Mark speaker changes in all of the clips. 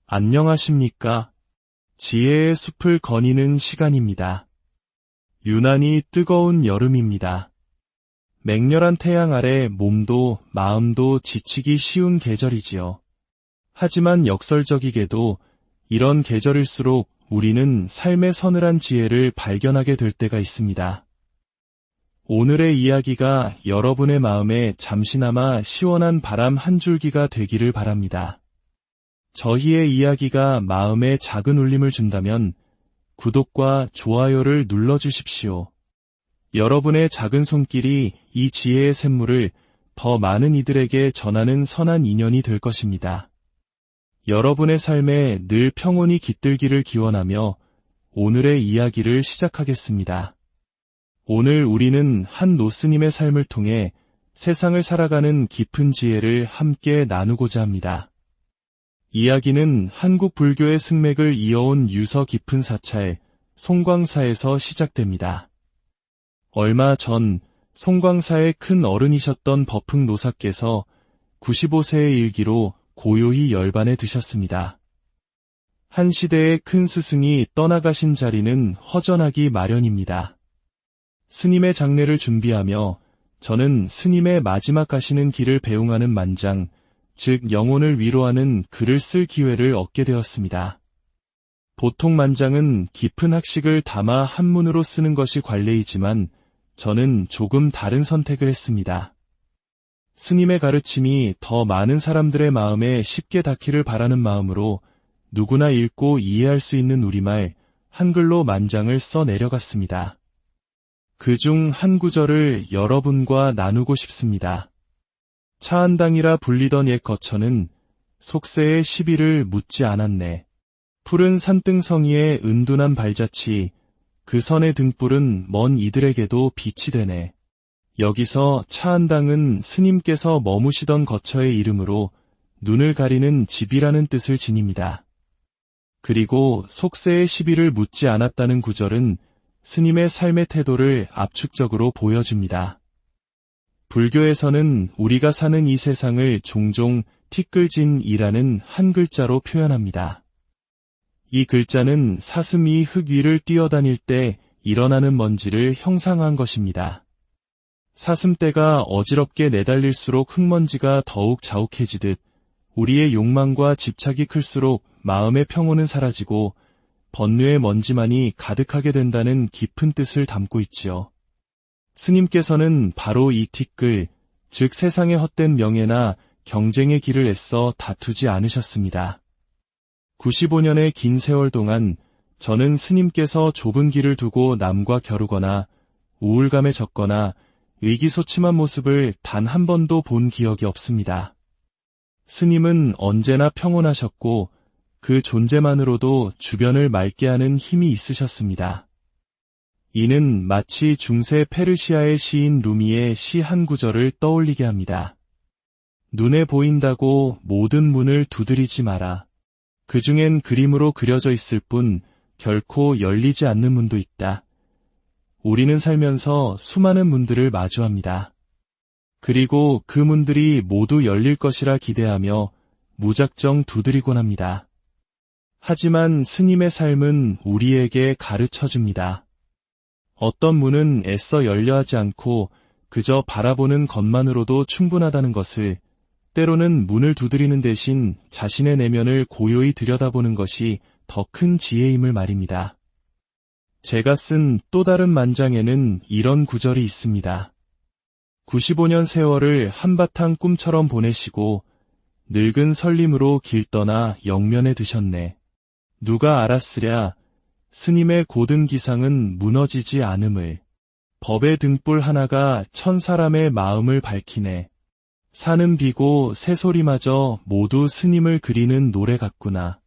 Speaker 1: 안녕하십니까? 지혜의 숲을 거니는 시간입니다. 유난히 뜨거운 여름입니다. 맹렬한 태양 아래 몸도 마음도 지치기 쉬운 계절이지요. 하지만 역설적이게도 이런 계절일수록 우리는 삶의 서늘한 지혜를 발견하게 될 때가 있습니다. 오늘의 이야기가 여러분의 마음에 잠시나마 시원한 바람 한 줄기가 되기를 바랍니다. 저희의 이야기가 마음에 작은 울림을 준다면 구독과 좋아요를 눌러주십시오. 여러분의 작은 손길이 이 지혜의 샘물을 더 많은 이들에게 전하는 선한 인연이 될 것입니다. 여러분의 삶에 늘 평온이 깃들기를 기원하며 오늘의 이야기를 시작하겠습니다. 오늘 우리는 한 노스님의 삶을 통해 세상을 살아가는 깊은 지혜를 함께 나누고자 합니다. 이야기는 한국 불교의 승맥을 이어온 유서 깊은 사찰 송광사에서 시작됩니다. 얼마 전 송광사의 큰 어른이셨던 법흥 노사께서 95세의 일기로 고요히 열반에 드셨습니다. 한 시대의 큰 스승이 떠나가신 자리는 허전하기 마련입니다. 스님의 장례를 준비하며 저는 스님의 마지막 가시는 길을 배웅하는 만장, 즉 영혼을 위로하는 글을 쓸 기회를 얻게 되었습니다. 보통 만장은 깊은 학식을 담아 한문으로 쓰는 것이 관례이지만 저는 조금 다른 선택을 했습니다. 스님의 가르침이 더 많은 사람들의 마음에 쉽게 닿기를 바라는 마음으로 누구나 읽고 이해할 수 있는 우리말 한글로 만장을 써 내려갔습니다. 그중 한 구절을 여러분과 나누고 싶습니다. 차한당이라 불리던 옛 거처는 속세의 시비를 묻지 않았네. 푸른 산등성이의 은둔한 발자취, 그 선의 등불은 먼 이들에게도 빛이 되네. 여기서 차한당은 스님께서 머무시던 거처의 이름으로 눈을 가리는 집이라는 뜻을 지닙니다. 그리고 속세의 시비를 묻지 않았다는 구절은 스님의 삶의 태도를 압축적으로 보여줍니다. 불교에서는 우리가 사는 이 세상을 종종 티끌진이라는 한 글자로 표현합니다. 이 글자는 사슴이 흙 위를 뛰어다닐 때 일어나는 먼지를 형상화한 것입니다. 사슴떼가 어지럽게 내달릴수록 흙먼지가 더욱 자욱해지듯 우리의 욕망과 집착이 클수록 마음의 평온은 사라지고 번뇌의 먼지만이 가득하게 된다는 깊은 뜻을 담고 있지요. 스님께서는 바로 이 티끌, 즉 세상의 헛된 명예나 경쟁의 길을 애써 다투지 않으셨습니다. 95년의 긴 세월 동안 저는 스님께서 좁은 길을 두고 남과 겨루거나 우울감에 젖거나 의기소침한 모습을 단 한 번도 본 기억이 없습니다. 스님은 언제나 평온하셨고 그 존재만으로도 주변을 맑게 하는 힘이 있으셨습니다. 이는 마치 중세 페르시아의 시인 루미의 시 한 구절을 떠올리게 합니다. 눈에 보인다고 모든 문을 두드리지 마라. 그 중엔 그림으로 그려져 있을 뿐 결코 열리지 않는 문도 있다. 우리는 살면서 수많은 문들을 마주합니다. 그리고 그 문들이 모두 열릴 것이라 기대하며 무작정 두드리곤 합니다. 하지만 스님의 삶은 우리에게 가르쳐줍니다. 어떤 문은 애써 열려 하지 않고 그저 바라보는 것만으로도 충분하다는 것을, 때로는 문을 두드리는 대신 자신의 내면을 고요히 들여다보는 것이 더 큰 지혜임을 말입니다. 제가 쓴 또 다른 만장에는 이런 구절이 있습니다. 95년 세월을 한바탕 꿈처럼 보내시고 늙은 설림으로 길 떠나 영면에 드셨네. 누가 알았으랴 스님의 고든 기상은 무너지지 않음을. 법의 등불 하나가 천 사람의 마음을 밝히네. 산은 비고 새소리마저 모두 스님을 그리는 노래 같구나.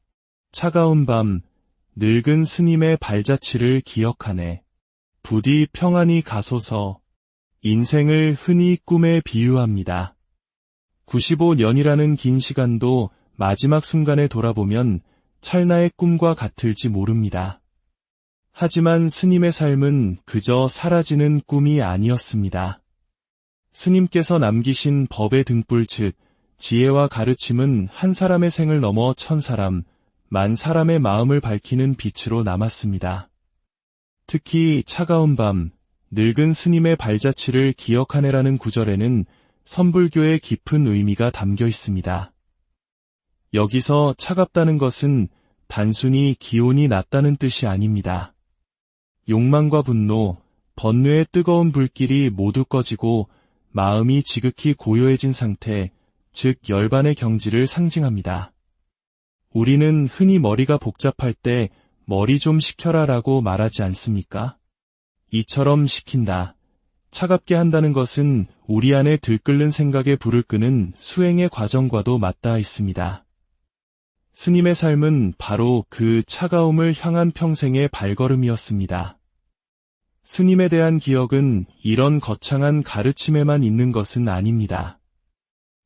Speaker 1: 차가운 밤 늙은 스님의 발자취를 기억하네. 부디 평안히 가소서. 인생을 흔히 꿈에 비유합니다. 95년이라는 긴 시간도 마지막 순간에 돌아보면 찰나의 꿈과 같을지 모릅니다. 하지만 스님의 삶은 그저 사라지는 꿈이 아니었습니다. 스님께서 남기신 법의 등불 즉 지혜와 가르침은 한 사람의 생을 넘어 천 사람, 만 사람의 마음을 밝히는 빛으로 남았습니다. 특히 차가운 밤, 늙은 스님의 발자취를 기억하네라는 구절에는 선불교의 깊은 의미가 담겨 있습니다. 여기서 차갑다는 것은 단순히 기온이 낮다는 뜻이 아닙니다. 욕망과 분노, 번뇌의 뜨거운 불길이 모두 꺼지고 마음이 지극히 고요해진 상태, 즉 열반의 경지를 상징합니다. 우리는 흔히 머리가 복잡할 때 머리 좀 식혀라 라고 말하지 않습니까? 이처럼 식힌다, 차갑게 한다는 것은 우리 안에 들끓는 생각의 불을 끄는 수행의 과정과도 맞닿아 있습니다. 스님의 삶은 바로 그 차가움을 향한 평생의 발걸음이었습니다. 스님에 대한 기억은 이런 거창한 가르침에만 있는 것은 아닙니다.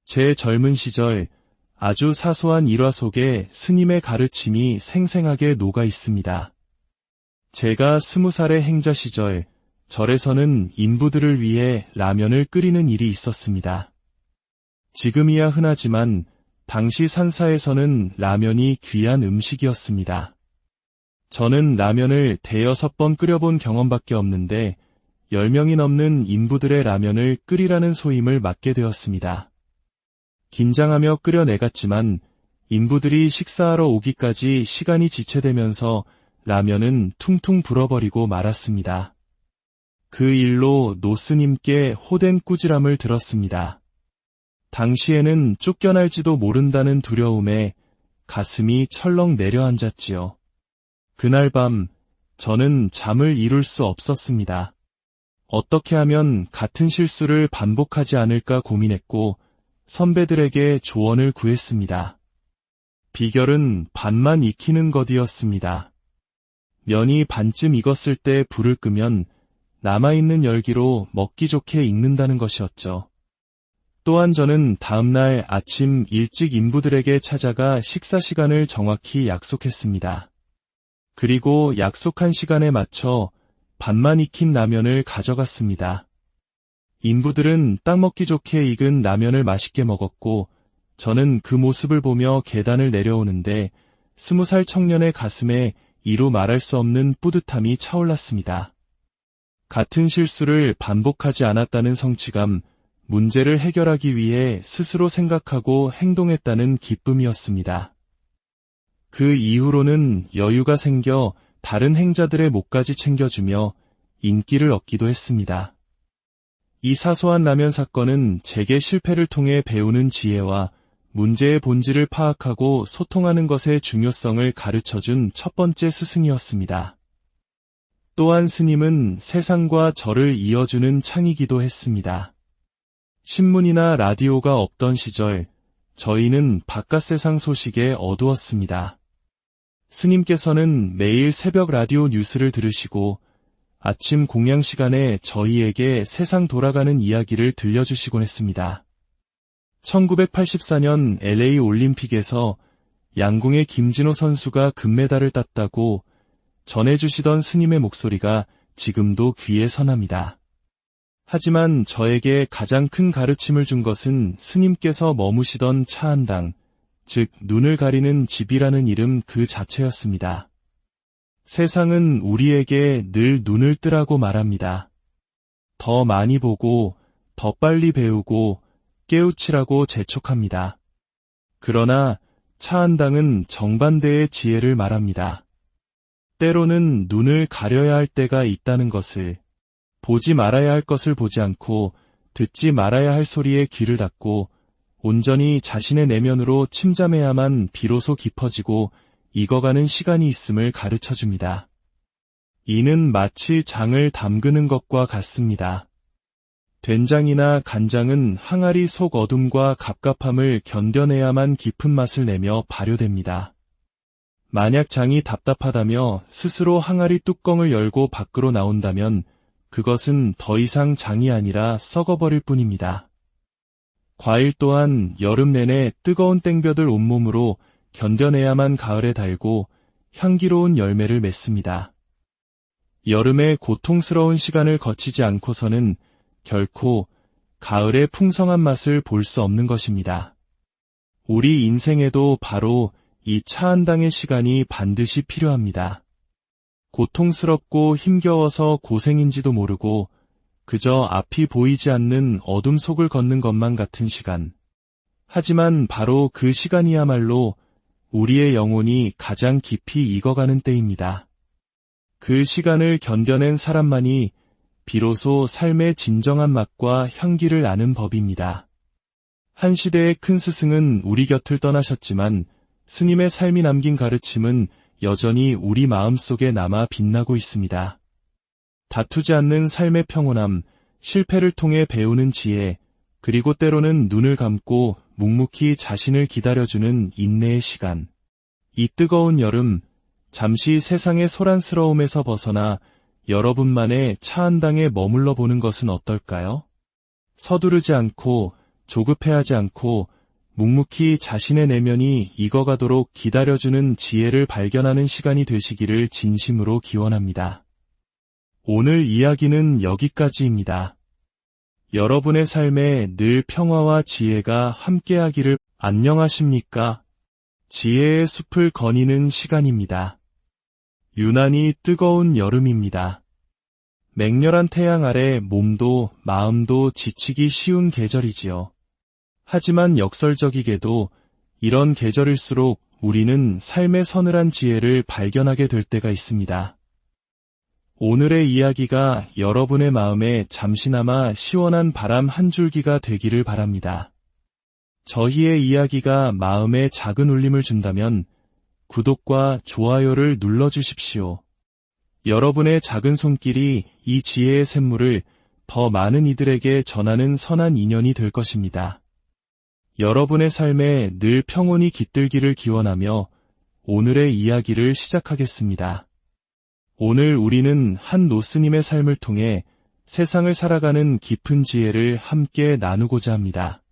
Speaker 1: 제 젊은 시절 아주 사소한 일화 속에 스님의 가르침이 생생하게 녹아 있습니다. 제가 20살의 행자 시절, 절에서는 인부들을 위해 라면을 끓이는 일이 있었습니다. 지금이야 흔하지만 당시 산사에서는 라면이 귀한 음식이었습니다. 저는 라면을 대여섯 번 끓여본 경험밖에 없는데 10명이 넘는 인부들의 라면을 끓이라는 소임을 맡게 되었습니다. 긴장하며 끓여내갔지만 인부들이 식사하러 오기까지 시간이 지체되면서 라면은 퉁퉁 불어버리고 말았습니다. 그 일로 노스님께 호된 꾸지람을 들었습니다. 당시에는 쫓겨날지도 모른다는 두려움에 가슴이 철렁 내려앉았지요. 그날 밤 저는 잠을 이룰 수 없었습니다. 어떻게 하면 같은 실수를 반복하지 않을까 고민했고 선배들에게 조언을 구했습니다. 비결은 반만 익히는 것이었습니다. 면이 반쯤 익었을 때 불을 끄면 남아있는 열기로 먹기 좋게 익는다는 것이었죠. 또한 저는 다음날 아침 일찍 인부들에게 찾아가 식사 시간을 정확히 약속했습니다. 그리고 약속한 시간에 맞춰 반만 익힌 라면을 가져갔습니다. 인부들은 딱 먹기 좋게 익은 라면을 맛있게 먹었고 저는 그 모습을 보며 계단을 내려오는데 20살 청년의 가슴에 이루 말할 수 없는 뿌듯함이 차올랐습니다. 같은 실수를 반복하지 않았다는 성취감, 문제를 해결하기 위해 스스로 생각하고 행동했다는 기쁨이었습니다. 그 이후로는 여유가 생겨 다른 행자들의 목까지 챙겨주며 인기를 얻기도 했습니다. 이 사소한 라면 사건은 제게 실패를 통해 배우는 지혜와 문제의 본질을 파악하고 소통하는 것의 중요성을 가르쳐준 첫 번째 스승이었습니다. 또한 스님은 세상과 저를 이어주는 창이기도 했습니다. 신문이나 라디오가 없던 시절, 저희는 바깥 세상 소식에 어두웠습니다. 스님께서는 매일 새벽 라디오 뉴스를 들으시고 아침 공양 시간에 저희에게 세상 돌아가는 이야기를 들려주시곤 했습니다. 1984년 LA 올림픽에서 양궁의 김진호 선수가 금메달을 땄다고 전해주시던 스님의 목소리가 지금도 귀에 선합니다. 하지만 저에게 가장 큰 가르침을 준 것은 스님께서 머무시던 차 한 당, 즉 눈을 가리는 집이라는 이름 그 자체였습니다. 세상은 우리에게 늘 눈을 뜨라고 말합니다. 더 많이 보고, 더 빨리 배우고, 깨우치라고 재촉합니다. 그러나 차 한 당은 정반대의 지혜를 말합니다. 때로는 눈을 가려야 할 때가 있다는 것을, 보지 말아야 할 것을 보지 않고 듣지 말아야 할 소리에 귀를 닫고 온전히 자신의 내면으로 침잠해야만 비로소 깊어지고 익어가는 시간이 있음을 가르쳐줍니다. 이는 마치 장을 담그는 것과 같습니다. 된장이나 간장은 항아리 속 어둠과 갑갑함을 견뎌내야만 깊은 맛을 내며 발효됩니다. 만약 장이 답답하다며 스스로 항아리 뚜껑을 열고 밖으로 나온다면 그것은 더 이상 장이 아니라 썩어버릴 뿐입니다. 과일 또한 여름 내내 뜨거운 땡볕을 온몸으로 견뎌내야만 가을에 달고 향기로운 열매를 맺습니다. 여름의 고통스러운 시간을 거치지 않고서는 결코 가을의 풍성한 맛을 볼 수 없는 것입니다. 우리 인생에도 바로 이 차 한 당의 시간이 반드시 필요합니다. 고통스럽고 힘겨워서 고생인지도 모르고 그저 앞이 보이지 않는 어둠 속을 걷는 것만 같은 시간. 하지만 바로 그 시간이야말로 우리의 영혼이 가장 깊이 익어가는 때입니다. 그 시간을 견뎌낸 사람만이 비로소 삶의 진정한 맛과 향기를 아는 법입니다. 한 시대의 큰 스승은 우리 곁을 떠나셨지만 스님의 삶이 남긴 가르침은 여전히 우리 마음속에 남아 빛나고 있습니다. 다투지 않는 삶의 평온함, 실패를 통해 배우는 지혜, 그리고 때로는 눈을 감고 묵묵히 자신을 기다려주는 인내의 시간. 이 뜨거운 여름, 잠시 세상의 소란스러움에서 벗어나 여러분만의 차 한 당에 머물러 보는 것은 어떨까요? 서두르지 않고 조급해하지 않고 묵묵히 자신의 내면이 익어가도록 기다려주는 지혜를 발견하는 시간이 되시기를 진심으로 기원합니다. 오늘 이야기는 여기까지입니다. 여러분의 삶에 늘 평화와 지혜가 함께하기를. 안녕하십니까? 지혜의 숲을 거니는 시간입니다. 유난히 뜨거운 여름입니다. 맹렬한 태양 아래 몸도 마음도 지치기 쉬운 계절이지요. 하지만 역설적이게도 이런 계절일수록 우리는 삶의 서늘한 지혜를 발견하게 될 때가 있습니다. 오늘의 이야기가 여러분의 마음에 잠시나마 시원한 바람 한 줄기가 되기를 바랍니다. 저희의 이야기가 마음에 작은 울림을 준다면 구독과 좋아요를 눌러주십시오. 여러분의 작은 손길이 이 지혜의 샘물을 더 많은 이들에게 전하는 선한 인연이 될 것입니다. 여러분의 삶에 늘 평온이 깃들기를 기원하며 오늘의 이야기를 시작하겠습니다. 오늘 우리는 한 노스님의 삶을 통해 세상을 살아가는 깊은 지혜를 함께 나누고자 합니다.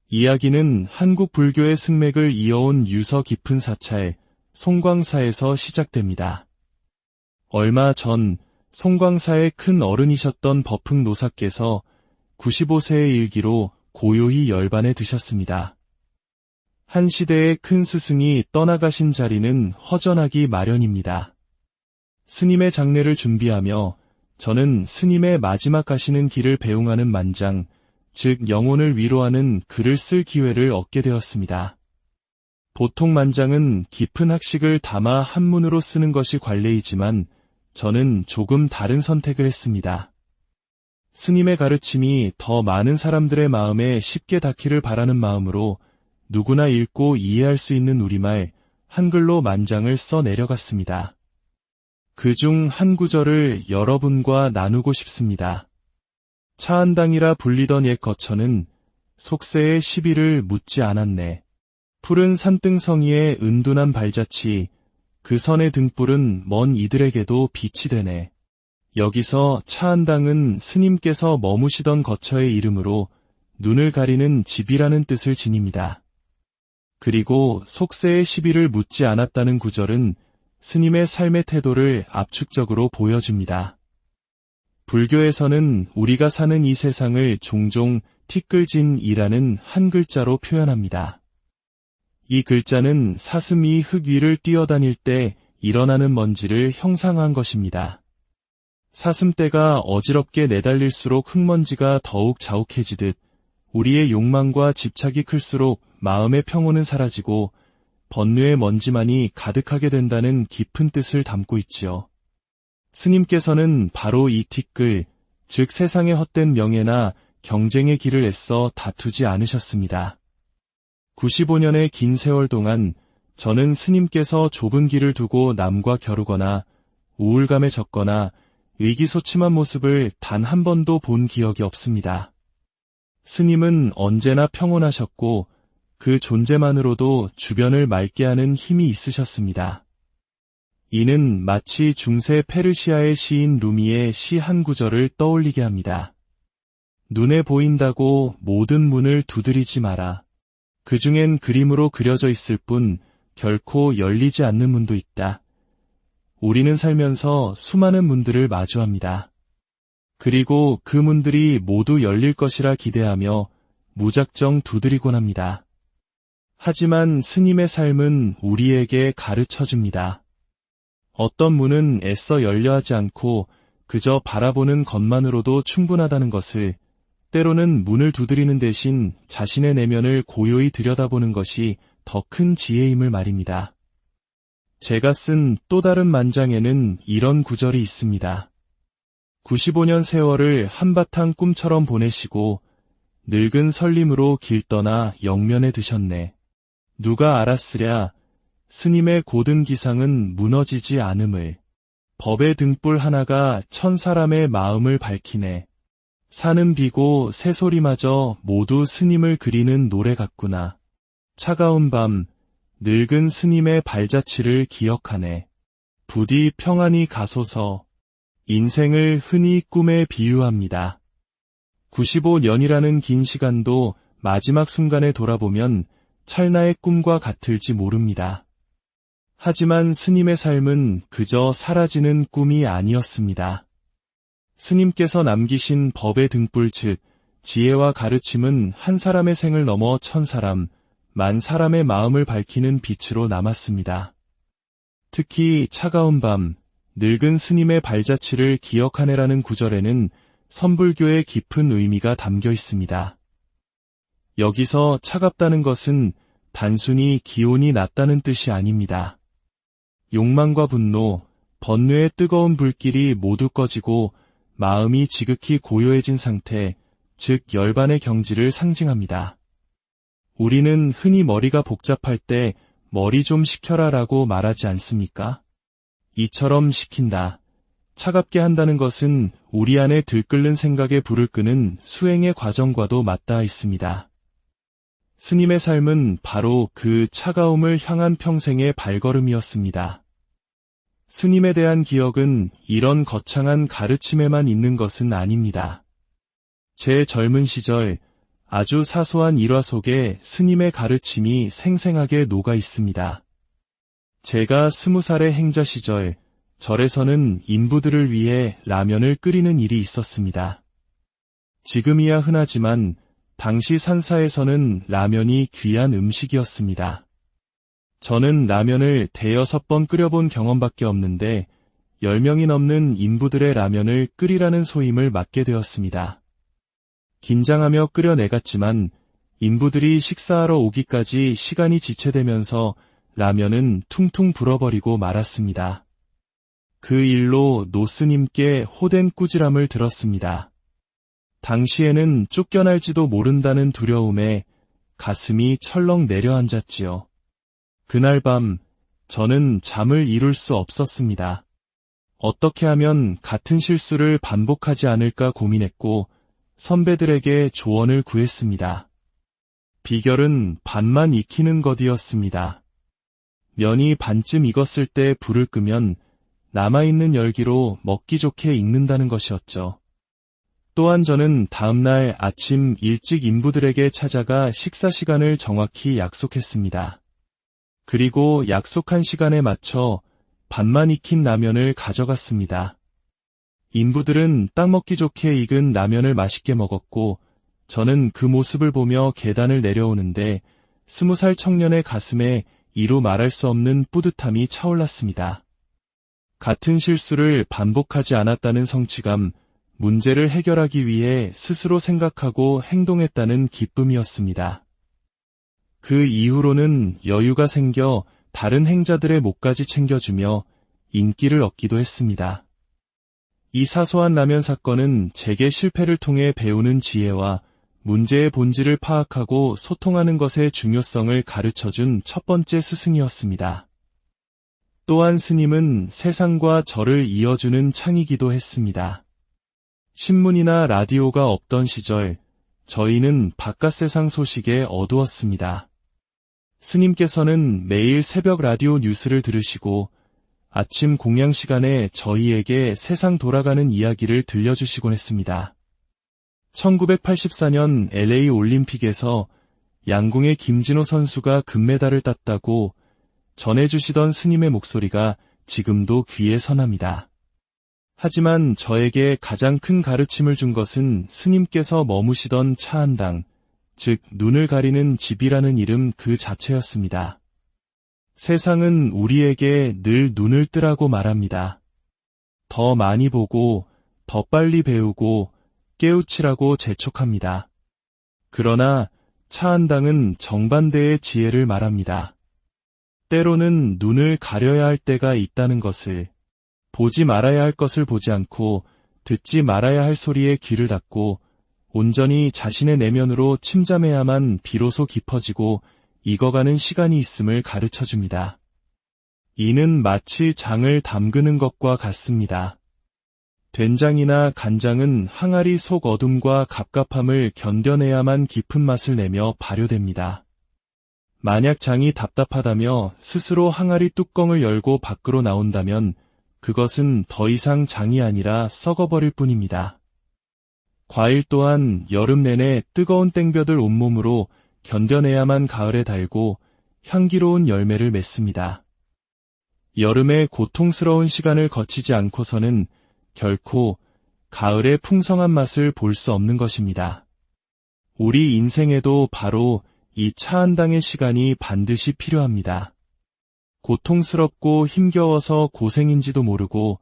Speaker 1: 이야기는 한국 불교의 승맥을 이어온 유서 깊은 사찰, 송광사에서 시작됩니다. 얼마 전 송광사의 큰 어른이셨던 법흥 노사께서 95세의 일기로 고요히 열반에 드셨습니다. 한 시대의 큰 스승이 떠나가신 자리는 허전하기 마련입니다. 스님의 장례를 준비하며 저는 스님의 마지막 가시는 길을 배웅하는 만장, 즉 영혼을 위로하는 글을 쓸 기회를 얻게 되었습니다. 보통 만장은 깊은 학식을 담아 한문으로 쓰는 것이 관례이지만 저는 조금 다른 선택을 했습니다. 스님의 가르침이 더 많은 사람들의 마음에 쉽게 닿기를 바라는 마음으로 누구나 읽고 이해할 수 있는 우리말, 한글로 만장을 써 내려갔습니다. 그중 한 구절을 여러분과 나누고 싶습니다. 차 한 당이라 불리던 옛 거처는 속세의 시비를 묻지 않았네. 푸른 산등성이의 은둔한 발자취, 그 선의 등불은 먼 이들에게도 빛이 되네. 여기서 차 한 당은 스님께서 머무시던 거처의 이름으로 눈을 가리는 집이라는 뜻을 지닙니다. 그리고 속세의 시비를 묻지 않았다는 구절은 스님의 삶의 태도를 압축적으로 보여줍니다. 불교에서는 우리가 사는 이 세상을 종종 티끌진이라는 한 글자로 표현합니다. 이 글자는 사슴이 흙 위를 뛰어다닐 때 일어나는 먼지를 형상화한 것입니다. 사슴떼가 어지럽게 내달릴수록 흙먼지가 더욱 자욱해지듯 우리의 욕망과 집착이 클수록 마음의 평온은 사라지고 번뇌의 먼지만이 가득하게 된다는 깊은 뜻을 담고 있지요. 스님께서는 바로 이 티끌, 즉 세상의 헛된 명예나 경쟁의 길을 애써 다투지 않으셨습니다. 95년의 긴 세월 동안 저는 스님께서 좁은 길을 두고 남과 겨루거나 우울감에 젖거나 의기소침한 모습을 단 한 번도 본 기억이 없습니다. 스님은 언제나 평온하셨고 그 존재만으로도 주변을 맑게 하는 힘이 있으셨습니다. 이는 마치 중세 페르시아의 시인 루미의 시 한 구절을 떠올리게 합니다. 눈에 보인다고 모든 문을 두드리지 마라. 그 중엔 그림으로 그려져 있을 뿐 결코 열리지 않는 문도 있다. 우리는 살면서 수많은 문들을 마주합니다. 그리고 그 문들이 모두 열릴 것이라 기대하며 무작정 두드리곤 합니다. 하지만 스님의 삶은 우리에게 가르쳐줍니다. 어떤 문은 애써 열려 하지 않고 그저 바라보는 것만으로도 충분하다는 것을, 때로는 문을 두드리는 대신 자신의 내면을 고요히 들여다보는 것이 더 큰 지혜임을 말입니다. 제가 쓴 또 다른 만장에는 이런 구절이 있습니다. 95년 세월을 한바탕 꿈처럼 보내시고 늙은 설림으로 길 떠나 영면에 드셨네. 누가 알았으랴 스님의 고든 기상은 무너지지 않음을. 법의 등불 하나가 천 사람의 마음을 밝히네. 산은 비고 새소리마저 모두 스님을 그리는 노래 같구나. 차가운 밤 늙은 스님의 발자취를 기억하네. 부디 평안히 가소서. 인생을 흔히 꿈에 비유합니다. 95년이라는 긴 시간도 마지막 순간에 돌아보면 찰나의 꿈과 같을지 모릅니다. 하지만 스님의 삶은 그저 사라지는 꿈이 아니었습니다. 스님께서 남기신 법의 등불 즉 지혜와 가르침은 한 사람의 생을 넘어 천 사람, 만 사람의 마음을 밝히는 빛으로 남았습니다. 특히 차가운 밤, 늙은 스님의 발자취를 기억하네라는 구절에는 선불교의 깊은 의미가 담겨 있습니다. 여기서 차갑다는 것은 단순히 기온이 낮다는 뜻이 아닙니다. 욕망과 분노, 번뇌의 뜨거운 불길이 모두 꺼지고 마음이 지극히 고요해진 상태, 즉 열반의 경지를 상징합니다. 우리는 흔히 머리가 복잡할 때 머리 좀 식혀라 라고 말하지 않습니까? 이처럼 식힌다. 차갑게 한다는 것은 우리 안에 들끓는 생각에 불을 끄는 수행의 과정과도 맞닿아 있습니다. 스님의 삶은 바로 그 차가움을 향한 평생의 발걸음이었습니다. 스님에 대한 기억은 이런 거창한 가르침에만 있는 것은 아닙니다. 제 젊은 시절 아주 사소한 일화 속에 스님의 가르침이 생생하게 녹아 있습니다. 제가 20살의 행자 시절 절에서는 인부들을 위해 라면을 끓이는 일이 있었습니다. 지금이야 흔하지만 당시 산사에서는 라면이 귀한 음식이었습니다. 저는 라면을 대여섯 번 끓여본 경험밖에 없는데 10명이 넘는 인부들의 라면을 끓이라는 소임을 맡게 되었습니다. 긴장하며 끓여내갔지만 인부들이 식사하러 오기까지 시간이 지체되면서 라면은 퉁퉁 불어버리고 말았습니다. 그 일로 노스님께 호된 꾸지람을 들었습니다. 당시에는 쫓겨날지도 모른다는 두려움에 가슴이 철렁 내려앉았지요. 그날 밤 저는 잠을 이룰 수 없었습니다. 어떻게 하면 같은 실수를 반복하지 않을까 고민했고 선배들에게 조언을 구했습니다. 비결은 반만 익히는 것이었습니다. 면이 반쯤 익었을 때 불을 끄면 남아있는 열기로 먹기 좋게 익는다는 것이었죠. 또한 저는 다음날 아침 일찍 인부들에게 찾아가 식사 시간을 정확히 약속했습니다. 그리고 약속한 시간에 맞춰 반만 익힌 라면을 가져갔습니다. 인부들은 딱 먹기 좋게 익은 라면을 맛있게 먹었고 저는 그 모습을 보며 계단을 내려오는데 20살 청년의 가슴에 이루 말할 수 없는 뿌듯함이 차올랐습니다. 같은 실수를 반복하지 않았다는 성취감, 문제를 해결하기 위해 스스로 생각하고 행동했다는 기쁨이었습니다. 그 이후로는 여유가 생겨 다른 행자들의 몫까지 챙겨주며 인기를 얻기도 했습니다. 이 사소한 라면 사건은 제게 실패를 통해 배우는 지혜와 문제의 본질을 파악하고 소통하는 것의 중요성을 가르쳐준 첫 번째 스승이었습니다. 또한 스님은 세상과 저를 이어주는 창이기도 했습니다. 신문이나 라디오가 없던 시절 저희는 바깥 세상 소식에 어두웠습니다. 스님께서는 매일 새벽 라디오 뉴스를 들으시고 아침 공양 시간에 저희에게 세상 돌아가는 이야기를 들려주시곤 했습니다. 1984년 LA 올림픽에서 양궁의 김진호 선수가 금메달을 땄다고 전해주시던 스님의 목소리가 지금도 귀에 선합니다. 하지만 저에게 가장 큰 가르침을 준 것은 스님께서 머무시던 차 한 당, 즉 눈을 가리는 집이라는 이름 그 자체였습니다. 세상은 우리에게 늘 눈을 뜨라고 말합니다. 더 많이 보고, 더 빨리 배우고, 깨우치라고 재촉합니다. 그러나 차한당은 정반대의 지혜를 말합니다. 때로는 눈을 가려야 할 때가 있다는 것을, 보지 말아야 할 것을 보지 않고 듣지 말아야 할 소리에 귀를 닫고 온전히 자신의 내면으로 침잠해야만 비로소 깊어지고 익어가는 시간이 있음을 가르쳐줍니다. 이는 마치 장을 담그는 것과 같습니다. 된장이나 간장은 항아리 속 어둠과 갑갑함을 견뎌내야만 깊은 맛을 내며 발효됩니다. 만약 장이 답답하다며 스스로 항아리 뚜껑을 열고 밖으로 나온다면 그것은 더 이상 장이 아니라 썩어버릴 뿐입니다. 과일 또한 여름 내내 뜨거운 땡볕을 온몸으로 견뎌내야만 가을에 달고 향기로운 열매를 맺습니다. 여름의 고통스러운 시간을 거치지 않고서는 결코 가을의 풍성한 맛을 볼 수 없는 것입니다. 우리 인생에도 바로 이 차한당의 시간이 반드시 필요합니다. 고통스럽고 힘겨워서 고생인지도 모르고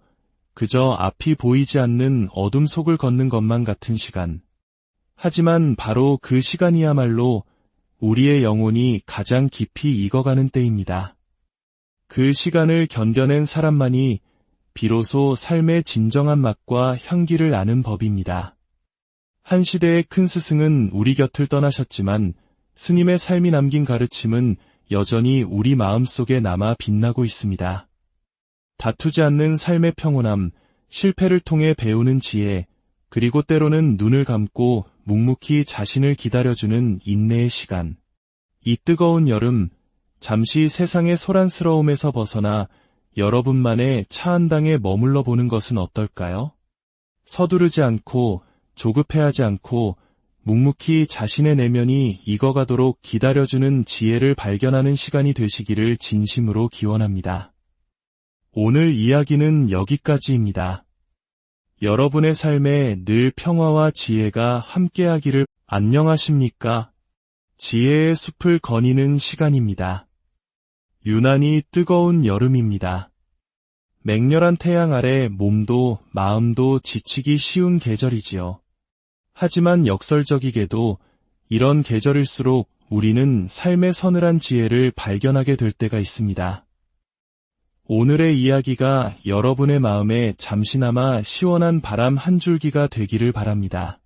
Speaker 1: 그저 앞이 보이지 않는 어둠 속을 걷는 것만 같은 시간. 하지만 바로 그 시간이야말로 우리의 영혼이 가장 깊이 익어가는 때입니다. 그 시간을 견뎌낸 사람만이 비로소 삶의 진정한 맛과 향기를 아는 법입니다. 한 시대의 큰 스승은 우리 곁을 떠나셨지만 스님의 삶이 남긴 가르침은 여전히 우리 마음속에 남아 빛나고 있습니다. 다투지 않는 삶의 평온함, 실패를 통해 배우는 지혜, 그리고 때로는 눈을 감고 묵묵히 자신을 기다려주는 인내의 시간. 이 뜨거운 여름, 잠시 세상의 소란스러움에서 벗어나 여러분만의 차한당에 머물러 보는 것은 어떨까요? 서두르지 않고 조급해하지 않고 묵묵히 자신의 내면이 익어가도록 기다려주는 지혜를 발견하는 시간이 되시기를 진심으로 기원합니다. 오늘 이야기는 여기까지입니다. 여러분의 삶에 늘 평화와 지혜가 함께하기를. 안녕하십니까? 지혜의 숲을 거니는 시간입니다. 유난히 뜨거운 여름입니다. 맹렬한 태양 아래 몸도 마음도 지치기 쉬운 계절이지요. 하지만 역설적이게도 이런 계절일수록 우리는 삶의 서늘한 지혜를 발견하게 될 때가 있습니다. 오늘의 이야기가 여러분의 마음에 잠시나마 시원한 바람 한 줄기가 되기를 바랍니다.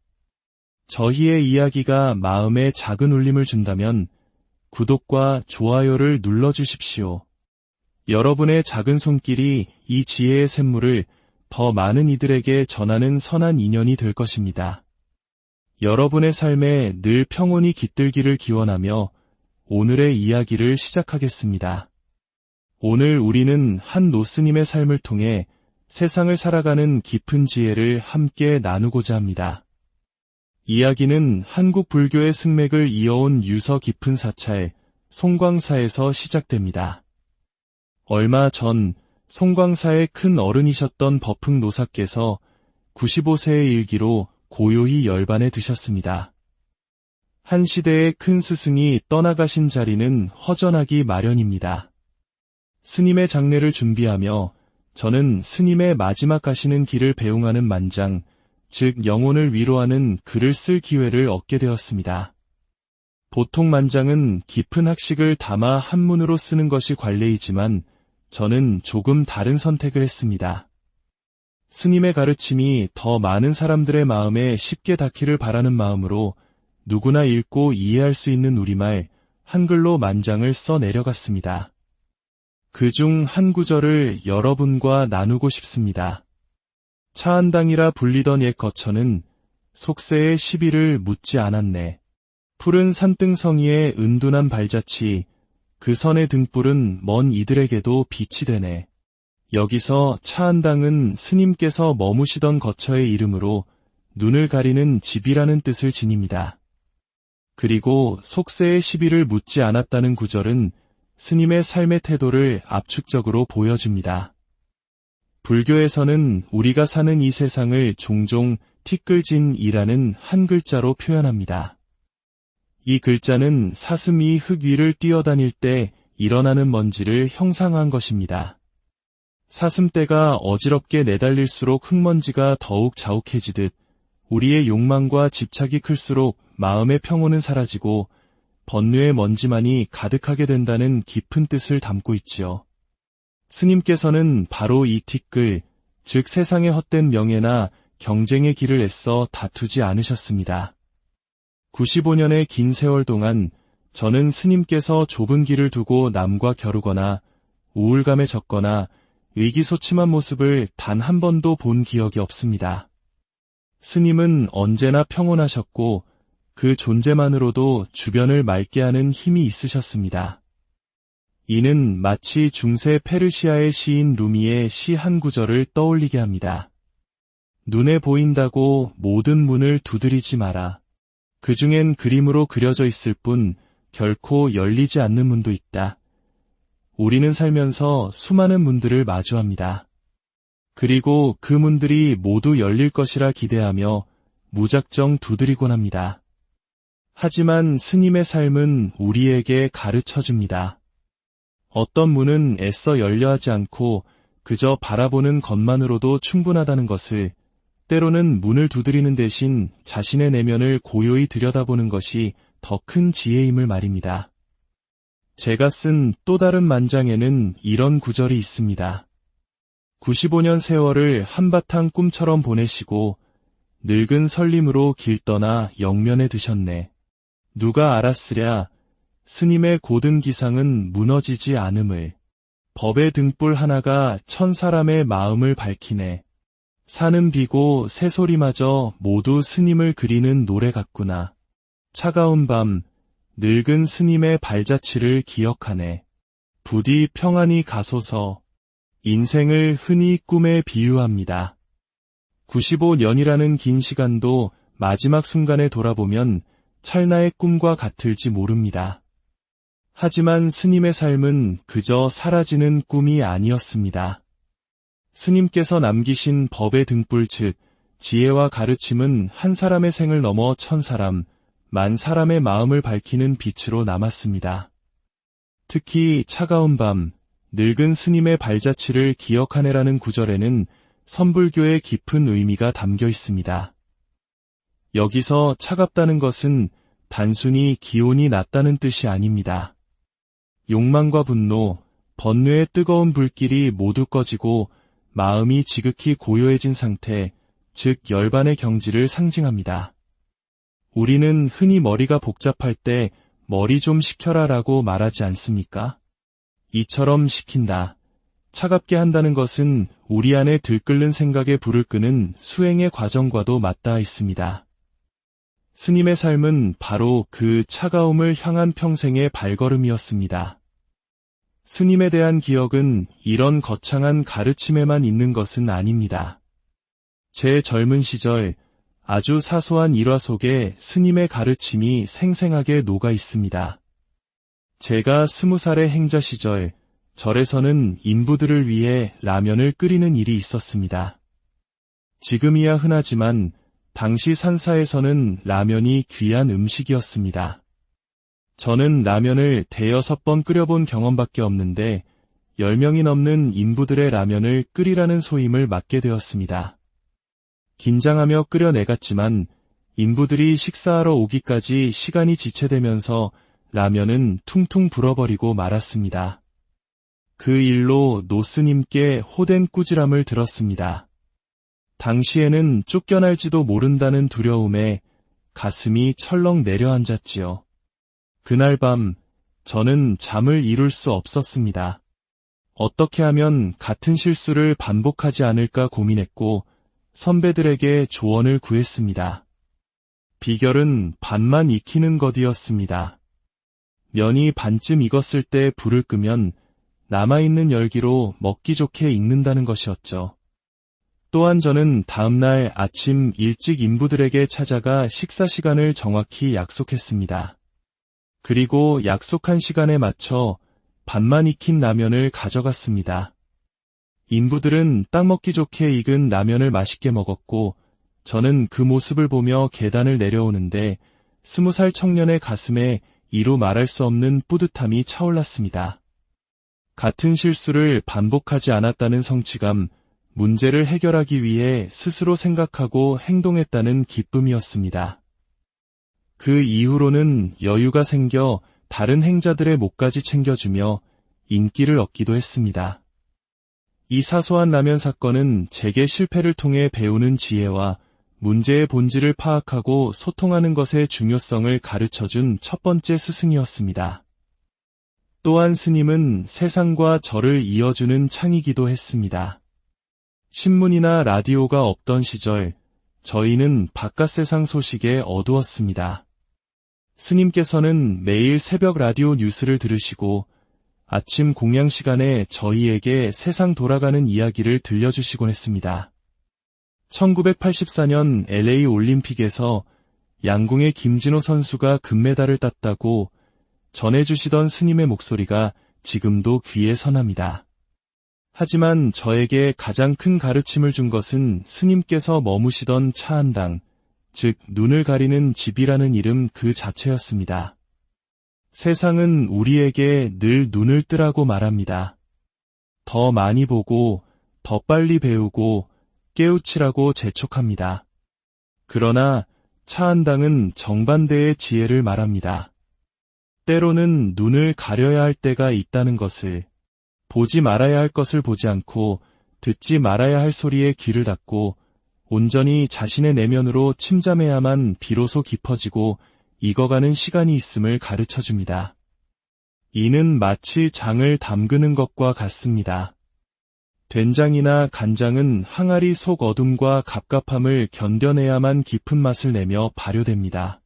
Speaker 1: 저희의 이야기가 마음에 작은 울림을 준다면 구독과 좋아요를 눌러주십시오. 여러분의 작은 손길이 이 지혜의 샘물을 더 많은 이들에게 전하는 선한 인연이 될 것입니다. 여러분의 삶에 늘 평온이 깃들기를 기원하며 오늘의 이야기를 시작하겠습니다. 오늘 우리는 한 노스님의 삶을 통해 세상을 살아가는 깊은 지혜를 함께 나누고자 합니다. 이야기는 한국 불교의 승맥을 이어온 유서 깊은 사찰 송광사에서 시작됩니다. 얼마 전 송광사의 큰 어른이셨던 법흥 노사께서 95세의 일기로 고요히 열반에 드셨습니다. 한 시대의 큰 스승이 떠나가신 자리는 허전하기 마련입니다. 스님의 장례를 준비하며 저는 스님의 마지막 가시는 길을 배웅하는 만장, 즉 영혼을 위로하는 글을 쓸 기회를 얻게 되었습니다. 보통 만장은 깊은 학식을 담아 한문으로 쓰는 것이 관례이지만 저는 조금 다른 선택을 했습니다. 스님의 가르침이 더 많은 사람들의 마음에 쉽게 닿기를 바라는 마음으로 누구나 읽고 이해할 수 있는 우리말 한글로 만장을 써 내려갔습니다. 그중 한 구절을 여러분과 나누고 싶습니다. 차한당이라 불리던 옛 거처는 속세의 시비를 묻지 않았네. 푸른 산등성이의 은둔한 발자취, 그 선의 등불은 먼 이들에게도 빛이 되네. 여기서 차한당은 스님께서 머무시던 거처의 이름으로 눈을 가리는 집이라는 뜻을 지닙니다. 그리고 속세의 시비를 묻지 않았다는 구절은 스님의 삶의 태도를 압축적으로 보여줍니다. 불교에서는 우리가 사는 이 세상을 종종 티끌진이라는 한 글자로 표현합니다. 이 글자는 사슴이 흙 위를 뛰어다닐 때 일어나는 먼지를 형상화한 것입니다. 사슴떼가 어지럽게 내달릴수록 흙먼지가 더욱 자욱해지듯 우리의 욕망과 집착이 클수록 마음의 평온은 사라지고 번뇌의 먼지만이 가득하게 된다는 깊은 뜻을 담고 있지요. 스님께서는 바로 이 티끌, 즉 세상의 헛된 명예나 경쟁의 길을 애써 다투지 않으셨습니다. 95년의 긴 세월 동안 저는 스님께서 좁은 길을 두고 남과 겨루거나 우울감에 젖거나 의기소침한 모습을 단 한 번도 본 기억이 없습니다. 스님은 언제나 평온하셨고 그 존재만으로도 주변을 맑게 하는 힘이 있으셨습니다. 이는 마치 중세 페르시아의 시인 루미의 시 한 구절을 떠올리게 합니다. 눈에 보인다고 모든 문을 두드리지 마라. 그 중엔 그림으로 그려져 있을 뿐 결코 열리지 않는 문도 있다. 우리는 살면서 수많은 문들을 마주합니다. 그리고 그 문들이 모두 열릴 것이라 기대하며 무작정 두드리곤 합니다. 하지만 스님의 삶은 우리에게 가르쳐줍니다. 어떤 문은 애써 열려 하지 않고 그저 바라보는 것만으로도 충분하다는 것을, 때로는 문을 두드리는 대신 자신의 내면을 고요히 들여다보는 것이 더 큰 지혜임을 말입니다. 제가 쓴 또 다른 만장에는 이런 구절이 있습니다. 95년 세월을 한바탕 꿈처럼 보내시고 늙은 설림으로 길 떠나 영면에 드셨네. 누가 알았으랴 스님의 고든 기상은 무너지지 않음을. 법의 등불 하나가 천 사람의 마음을 밝히네. 산은 비고 새소리마저 모두 스님을 그리는 노래 같구나. 차가운 밤 늙은 스님의 발자취를 기억하네. 부디 평안히 가소서. 인생을 흔히 꿈에 비유합니다. 95년이라는 긴 시간도 마지막 순간에 돌아보면 찰나의 꿈과 같을지 모릅니다. 하지만 스님의 삶은 그저 사라지는 꿈이 아니었습니다. 스님께서 남기신 법의 등불 즉 지혜와 가르침은 한 사람의 생을 넘어 천 사람, 만 사람의 마음을 밝히는 빛으로 남았습니다. 특히 차가운 밤, 늙은 스님의 발자취를 기억하네라는 구절에는 선불교의 깊은 의미가 담겨 있습니다. 여기서 차갑다는 것은 단순히 기온이 낮다는 뜻이 아닙니다. 욕망과 분노, 번뇌의 뜨거운 불길이 모두 꺼지고 마음이 지극히 고요해진 상태, 즉 열반의 경지를 상징합니다. 우리는 흔히 머리가 복잡할 때 머리 좀 식혀라 라고 말하지 않습니까? 이처럼 식힌다, 차갑게 한다는 것은 우리 안에 들끓는 생각에 불을 끄는 수행의 과정과도 맞닿아 있습니다. 스님의 삶은 바로 그 차가움을 향한 평생의 발걸음이었습니다. 스님에 대한 기억은 이런 거창한 가르침에만 있는 것은 아닙니다. 제 젊은 시절 아주 사소한 일화 속에 스님의 가르침이 생생하게 녹아 있습니다. 제가 20살의 행자 시절 절에서는 인부들을 위해 라면을 끓이는 일이 있었습니다. 지금이야 흔하지만 당시 산사에서는 라면이 귀한 음식이었습니다. 저는 라면을 대여섯 번 끓여본 경험밖에 없는데 10명이 넘는 인부들의 라면을 끓이라는 소임을 맡게 되었습니다. 긴장하며 끓여내갔지만 인부들이 식사하러 오기까지 시간이 지체되면서 라면은 퉁퉁 불어버리고 말았습니다. 그 일로 노스님께 호된 꾸지람을 들었습니다. 당시에는 쫓겨날지도 모른다는 두려움에 가슴이 철렁 내려앉았지요. 그날 밤 저는 잠을 이룰 수 없었습니다. 어떻게 하면 같은 실수를 반복하지 않을까 고민했고 선배들에게 조언을 구했습니다. 비결은 반만 익히는 것이었습니다. 면이 반쯤 익었을 때 불을 끄면 남아있는 열기로 먹기 좋게 익는다는 것이었죠. 또한 저는 다음날 아침 일찍 인부들에게 찾아가 식사 시간을 정확히 약속했습니다. 그리고 약속한 시간에 맞춰 반만 익힌 라면을 가져갔습니다. 인부들은 딱 먹기 좋게 익은 라면을 맛있게 먹었고 저는 그 모습을 보며 계단을 내려오는데 20살 청년의 가슴에 이루 말할 수 없는 뿌듯함이 차올랐습니다. 같은 실수를 반복하지 않았다는 성취감, 문제를 해결하기 위해 스스로 생각하고 행동했다는 기쁨이었습니다. 그 이후로는 여유가 생겨 다른 행자들의 몫까지 챙겨주며 인기를 얻기도 했습니다. 이 사소한 라면 사건은 제게 실패를 통해 배우는 지혜와 문제의 본질을 파악하고 소통하는 것의 중요성을 가르쳐준 첫 번째 스승이었습니다. 또한 스님은 세상과 저를 이어주는 창이기도 했습니다. 신문이나 라디오가 없던 시절, 저희는 바깥 세상 소식에 어두웠습니다. 스님께서는 매일 새벽 라디오 뉴스를 들으시고 아침 공양 시간에 저희에게 세상 돌아가는 이야기를 들려주시곤 했습니다. 1984년 LA 올림픽에서 양궁의 김진호 선수가 금메달을 땄다고 전해주시던 스님의 목소리가 지금도 귀에 선합니다. 하지만 저에게 가장 큰 가르침을 준 것은 스님께서 머무시던 차 한 당, 즉 눈을 가리는 집이라는 이름 그 자체였습니다. 세상은 우리에게 늘 눈을 뜨라고 말합니다. 더 많이 보고, 더 빨리 배우고, 깨우치라고 재촉합니다. 그러나 차 한 당은 정반대의 지혜를 말합니다. 때로는 눈을 가려야 할 때가 있다는 것을, 보지 말아야 할 것을 보지 않고 듣지 말아야 할 소리에 귀를 닫고 온전히 자신의 내면으로 침잠해야만 비로소 깊어지고 익어가는 시간이 있음을 가르쳐줍니다. 이는 마치 장을 담그는 것과 같습니다. 된장이나 간장은 항아리 속 어둠과 갑갑함을 견뎌내야만 깊은 맛을 내며 발효됩니다.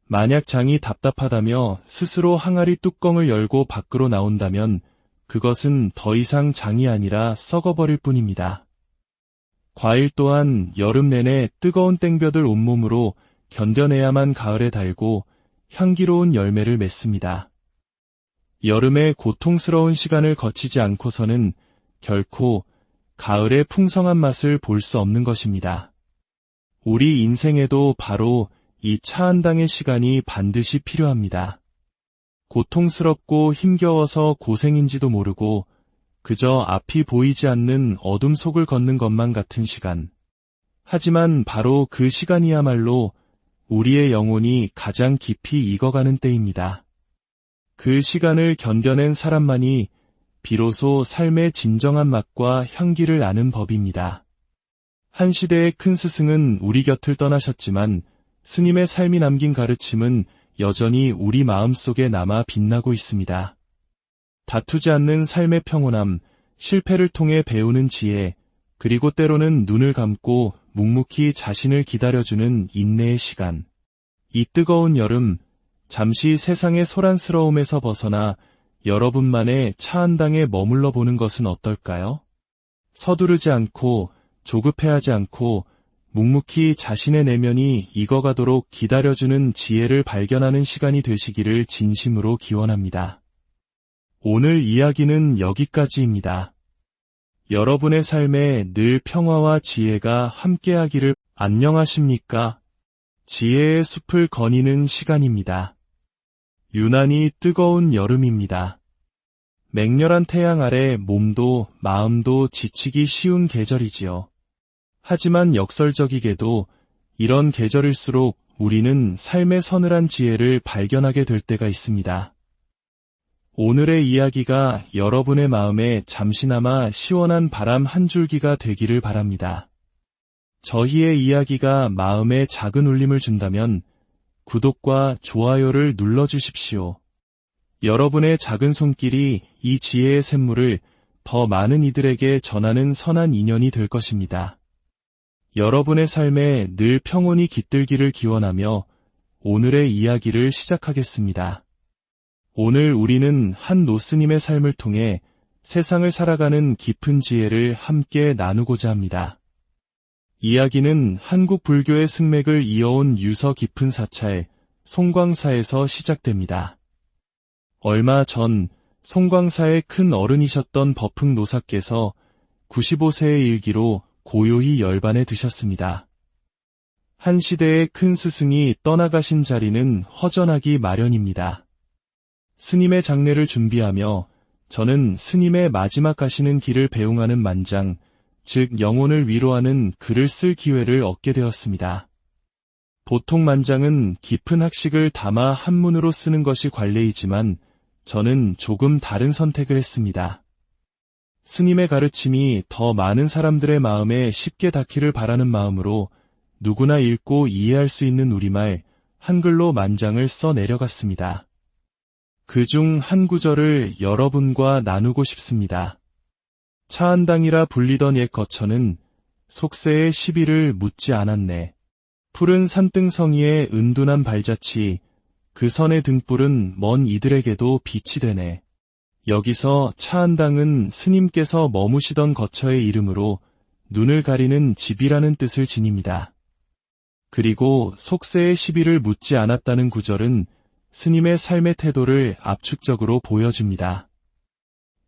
Speaker 1: 만약 장이 답답하다며 스스로 항아리 뚜껑을 열고 밖으로 나온다면 그것은 더 이상 장이 아니라 썩어버릴 뿐입니다. 과일 또한 여름 내내 뜨거운 땡볕을 온몸으로 견뎌내야만 가을에 달고 향기로운 열매를 맺습니다. 여름의 고통스러운 시간을 거치지 않고서는 결코 가을의 풍성한 맛을 볼 수 없는 것입니다. 우리 인생에도 바로 이 차 한 당의 시간이 반드시 필요합니다. 고통스럽고 힘겨워서 고생인지도 모르고 그저 앞이 보이지 않는 어둠 속을 걷는 것만 같은 시간. 하지만 바로 그 시간이야말로 우리의 영혼이 가장 깊이 익어가는 때입니다. 그 시간을 견뎌낸 사람만이 비로소 삶의 진정한 맛과 향기를 아는 법입니다. 한 시대의 큰 스승은 우리 곁을 떠나셨지만 스님의 삶이 남긴 가르침은 여전히 우리 마음속에 남아 빛나고 있습니다. 다투지 않는 삶의 평온함, 실패를 통해 배우는 지혜, 그리고 때로는 눈을 감고 묵묵히 자신을 기다려주는 인내의 시간. 이 뜨거운 여름, 잠시 세상의 소란스러움에서 벗어나 여러분만의 차 한 당에 머물러 보는 것은 어떨까요? 서두르지 않고 조급해하지 않고 묵묵히 자신의 내면이 익어가도록 기다려주는 지혜를 발견하는 시간이 되시기를 진심으로 기원합니다. 오늘 이야기는 여기까지입니다. 여러분의 삶에 늘 평화와 지혜가 함께하기를. 안녕하십니까? 지혜의 숲을 거니는 시간입니다. 유난히 뜨거운 여름입니다. 맹렬한 태양 아래 몸도 마음도 지치기 쉬운 계절이지요. 하지만 역설적이게도 이런 계절일수록 우리는 삶의 서늘한 지혜를 발견하게 될 때가 있습니다. 오늘의 이야기가 여러분의 마음에 잠시나마 시원한 바람 한 줄기가 되기를 바랍니다. 저희의 이야기가 마음에 작은 울림을 준다면 구독과 좋아요를 눌러주십시오. 여러분의 작은 손길이 이 지혜의 샘물을 더 많은 이들에게 전하는 선한 인연이 될 것입니다. 여러분의 삶에 늘 평온이 깃들기를 기원하며 오늘의 이야기를 시작하겠습니다. 오늘 우리는 한 노스님의 삶을 통해 세상을 살아가는 깊은 지혜를 함께 나누고자 합니다. 이야기는 한국 불교의 승맥을 이어온 유서 깊은 사찰 송광사에서 시작됩니다. 얼마 전 송광사의 큰 어른이셨던 법흥 노사께서 95세의 일기로 고요히 열반에 드셨습니다. 한 시대의 큰 스승이 떠나가신 자리는 허전하기 마련입니다. 스님의 장례를 준비하며 저는 스님의 마지막 가시는 길을 배웅하는 만장, 즉 영혼을 위로하는 글을 쓸 기회를 얻게 되었습니다. 보통 만장은 깊은 학식을 담아 한문으로 쓰는 것이 관례이지만 저는 조금 다른 선택을 했습니다. 스님의 가르침이 더 많은 사람들의 마음에 쉽게 닿기를 바라는 마음으로 누구나 읽고 이해할 수 있는 우리말, 한글로 만장을 써 내려갔습니다. 그중 한 구절을 여러분과 나누고 싶습니다. 차한당이라 불리던 옛 거처는 속세의 시비를 묻지 않았네. 푸른 산등성이의 은둔한 발자취, 그 선의 등불은 먼 이들에게도 빛이 되네. 여기서 차한당은 스님께서 머무시던 거처의 이름으로 눈을 가리는 집이라는 뜻을 지닙니다. 그리고 속세의 시비를 묻지 않았다는 구절은 스님의 삶의 태도를 압축적으로 보여줍니다.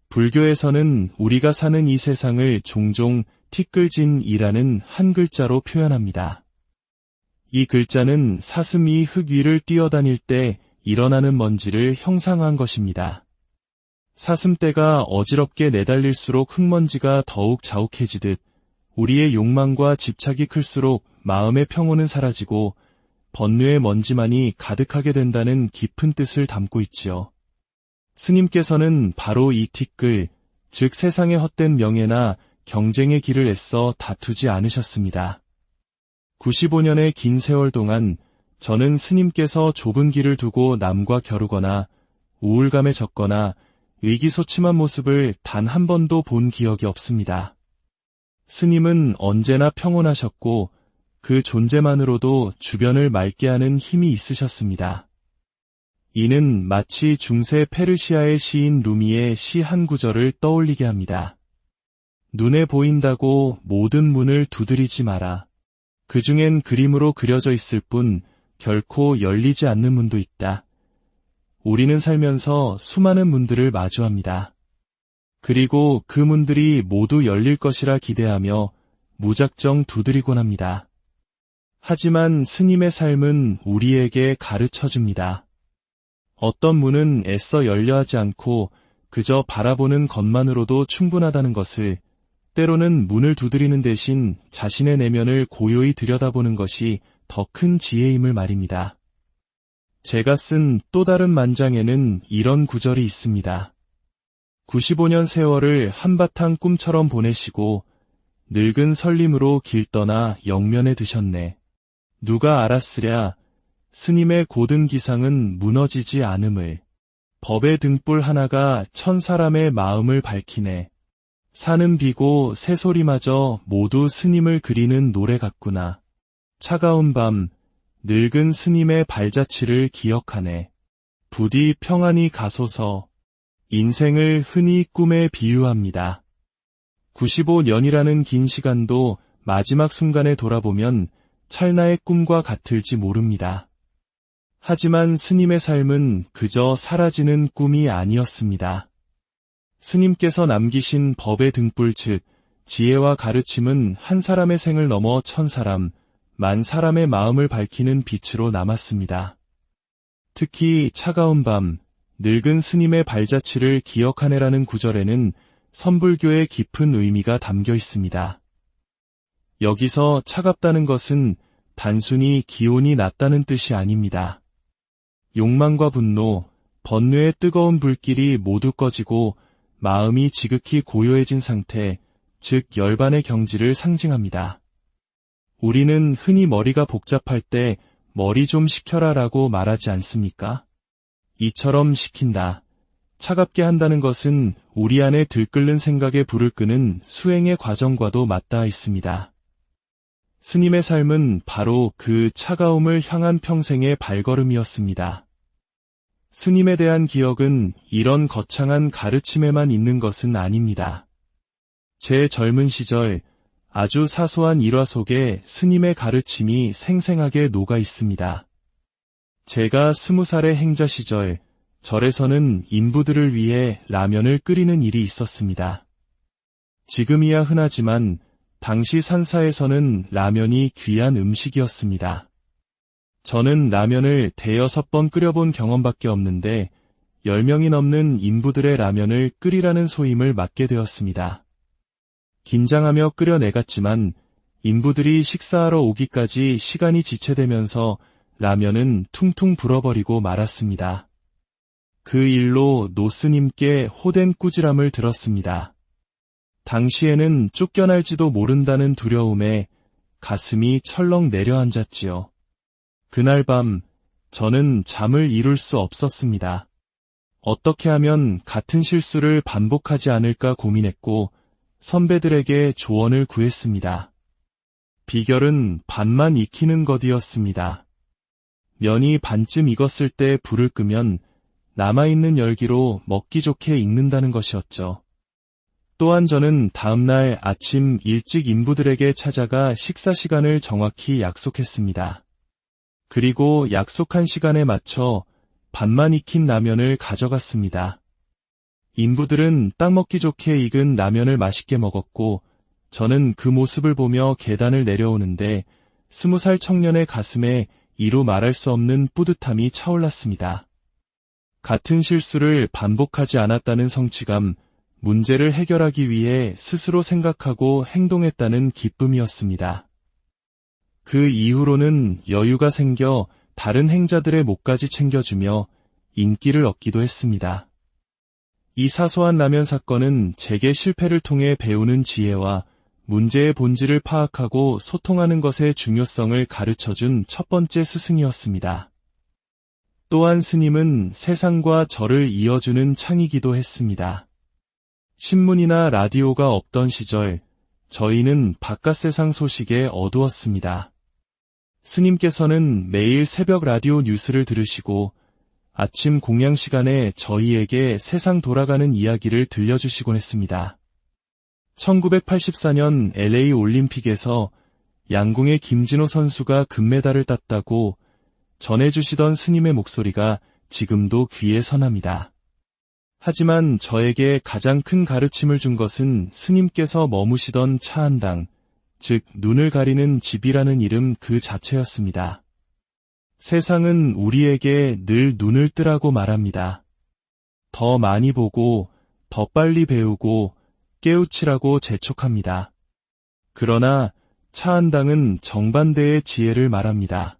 Speaker 1: 불교에서는 우리가 사는 이 세상을 종종 티끌진이라는 한 글자로 표현합니다. 이 글자는 사슴이 흙 위를 뛰어다닐 때 일어나는 먼지를 형상화한 것입니다. 사슴떼가 어지럽게 내달릴수록 흙먼지가 더욱 자욱해지듯 우리의 욕망과 집착이 클수록 마음의 평온은 사라지고 번뇌의 먼지만이 가득하게 된다는 깊은 뜻을 담고 있지요. 스님께서는 바로 이 티끌, 즉 세상의 헛된 명예나 경쟁의 길을 애써 다투지 않으셨습니다. 95년의 긴 세월 동안 저는 스님께서 좁은 길을 두고 남과 겨루거나 우울감에 젖거나 의기소침한 모습을 단 한 번도 본 기억이 없습니다. 스님은 언제나 평온하셨고 그 존재만으로도 주변을 맑게 하는 힘이 있으셨습니다. 이는 마치 중세 페르시아의 시인 루미의 시 한 구절을 떠올리게 합니다. 눈에 보인다고 모든 문을 두드리지 마라. 그 중엔 그림으로 그려져 있을 뿐 결코 열리지 않는 문도 있다. 우리는 살면서 수많은 문들을 마주합니다. 그리고 그 문들이 모두 열릴 것이라 기대하며 무작정 두드리곤 합니다. 하지만 스님의 삶은 우리에게 가르쳐줍니다. 어떤 문은 애써 열려 하지 않고 그저 바라보는 것만으로도 충분하다는 것을, 때로는 문을 두드리는 대신 자신의 내면을 고요히 들여다보는 것이 더 큰 지혜임을 말입니다. 제가 쓴 또 다른 만장에는 이런 구절이 있습니다. 95년 세월을 한바탕 꿈처럼 보내시고 늙은 설림으로 길 떠나 영면에 드셨네. 누가 알았으랴 스님의 고든 기상은 무너지지 않음을. 법의 등불 하나가 천 사람의 마음을 밝히네. 산은 비고 새소리마저 모두 스님을 그리는 노래 같구나. 차가운 밤 늙은 스님의 발자취를 기억하네. 부디 평안히 가소서. 인생을 흔히 꿈에 비유합니다. 95년이라는 긴 시간도 마지막 순간에 돌아보면 찰나의 꿈과 같을지 모릅니다. 하지만 스님의 삶은 그저 사라지는 꿈이 아니었습니다. 스님께서 남기신 법의 등불 즉 지혜와 가르침은 한 사람의 생을 넘어 천 사람, 만 사람의 마음을 밝히는 빛으로 남았습니다. 특히 차가운 밤, 늙은 스님의 발자취를 기억하네라는 구절에는 선불교의 깊은 의미가 담겨 있습니다. 여기서 차갑다는 것은 단순히 기온이 낮다는 뜻이 아닙니다. 욕망과 분노, 번뇌의 뜨거운 불길이 모두 꺼지고 마음이 지극히 고요해진 상태, 즉 열반의 경지를 상징합니다. 우리는 흔히 머리가 복잡할 때 머리 좀 식혀라라고 말하지 않습니까? 이처럼 식힌다. 차갑게 한다는 것은 우리 안에 들끓는 생각에 불을 끄는 수행의 과정과도 맞닿아 있습니다. 스님의 삶은 바로 그 차가움을 향한 평생의 발걸음이었습니다. 스님에 대한 기억은 이런 거창한 가르침에만 있는 것은 아닙니다. 제 젊은 시절 아주 사소한 일화 속에 스님의 가르침이 생생하게 녹아 있습니다. 제가 20살의 행자 시절 절에서는 인부들을 위해 라면을 끓이는 일이 있었습니다. 지금이야 흔하지만 당시 산사에서는 라면이 귀한 음식이었습니다. 저는 라면을 대여섯 번 끓여본 경험밖에 없는데 10명이 넘는 인부들의 라면을 끓이라는 소임을 맡게 되었습니다. 긴장하며 끓여내갔지만 인부들이 식사하러 오기까지 시간이 지체되면서 라면은 퉁퉁 불어버리고 말았습니다. 그 일로 노스님께 호된 꾸지람을 들었습니다. 당시에는 쫓겨날지도 모른다는 두려움에 가슴이 철렁 내려앉았지요. 그날 밤 저는 잠을 이룰 수 없었습니다. 어떻게 하면 같은 실수를 반복하지 않을까 고민했고 선배들에게 조언을 구했습니다. 비결은 반만 익히는 것이었습니다. 면이 반쯤 익었을 때 불을 끄면 남아있는 열기로 먹기 좋게 익는다는 것이었죠. 또한 저는 다음날 아침 일찍 인부들에게 찾아가 식사 시간을 정확히 약속했습니다. 그리고 약속한 시간에 맞춰 반만 익힌 라면을 가져갔습니다. 인부들은 딱 먹기 좋게 익은 라면을 맛있게 먹었고 저는 그 모습을 보며 계단을 내려오는데 20살 청년의 가슴에 이루 말할 수 없는 뿌듯함이 차올랐습니다. 같은 실수를 반복하지 않았다는 성취감, 문제를 해결하기 위해 스스로 생각하고 행동했다는 기쁨이었습니다. 그 이후로는 여유가 생겨 다른 행자들의 목까지 챙겨주며 인기를 얻기도 했습니다. 이 사소한 라면 사건은 제게 실패를 통해 배우는 지혜와 문제의 본질을 파악하고 소통하는 것의 중요성을 가르쳐준 첫 번째 스승이었습니다. 또한 스님은 세상과 저를 이어주는 창이기도 했습니다. 신문이나 라디오가 없던 시절 저희는 바깥 세상 소식에 어두웠습니다. 스님께서는 매일 새벽 라디오 뉴스를 들으시고 아침 공양 시간에 저희에게 세상 돌아가는 이야기를 들려주시곤 했습니다. 1984년 LA 올림픽에서 양궁의 김진호 선수가 금메달을 땄다고 전해주시던 스님의 목소리가 지금도 귀에 선합니다. 하지만 저에게 가장 큰 가르침을 준 것은 스님께서 머무시던 차한당, 즉 눈을 가리는 집이라는 이름 그 자체였습니다. 세상은 우리에게 늘 눈을 뜨라고 말합니다. 더 많이 보고 더 빨리 배우고 깨우치라고 재촉합니다. 그러나 차한당은 정반대의 지혜를 말합니다.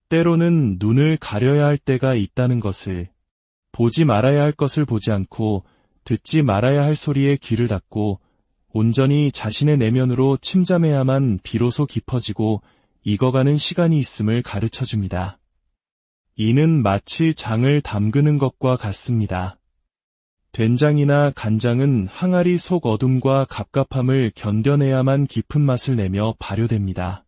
Speaker 1: 때로는 눈을 가려야 할 때가 있다는 것을, 보지 말아야 할 것을 보지 않고 듣지 말아야 할 소리에 귀를 닫고 온전히 자신의 내면으로 침잠해야만 비로소 깊어지고 익어가는 시간이 있음을 가르쳐줍니다. 이는 마치 장을 담그는 것과 같습니다. 된장이나 간장은 항아리 속 어둠과 갑갑함을 견뎌내야만 깊은 맛을 내며 발효됩니다.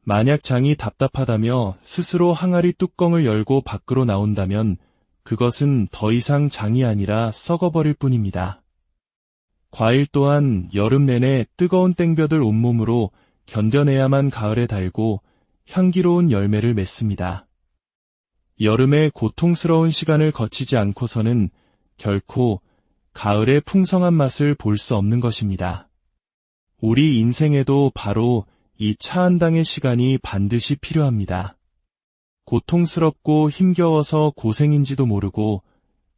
Speaker 1: 만약 장이 답답하다며 스스로 항아리 뚜껑을 열고 밖으로 나온다면 그것은 더 이상 장이 아니라 썩어버릴 뿐입니다. 과일 또한 여름 내내 뜨거운 땡볕을 온몸으로 견뎌내야만 가을에 달고 향기로운 열매를 맺습니다. 여름의 고통스러운 시간을 거치지 않고서는 결코 가을의 풍성한 맛을 볼 수 없는 것입니다. 우리 인생에도 바로 이 차한당의 시간이 반드시 필요합니다. 고통스럽고 힘겨워서 고생인지도 모르고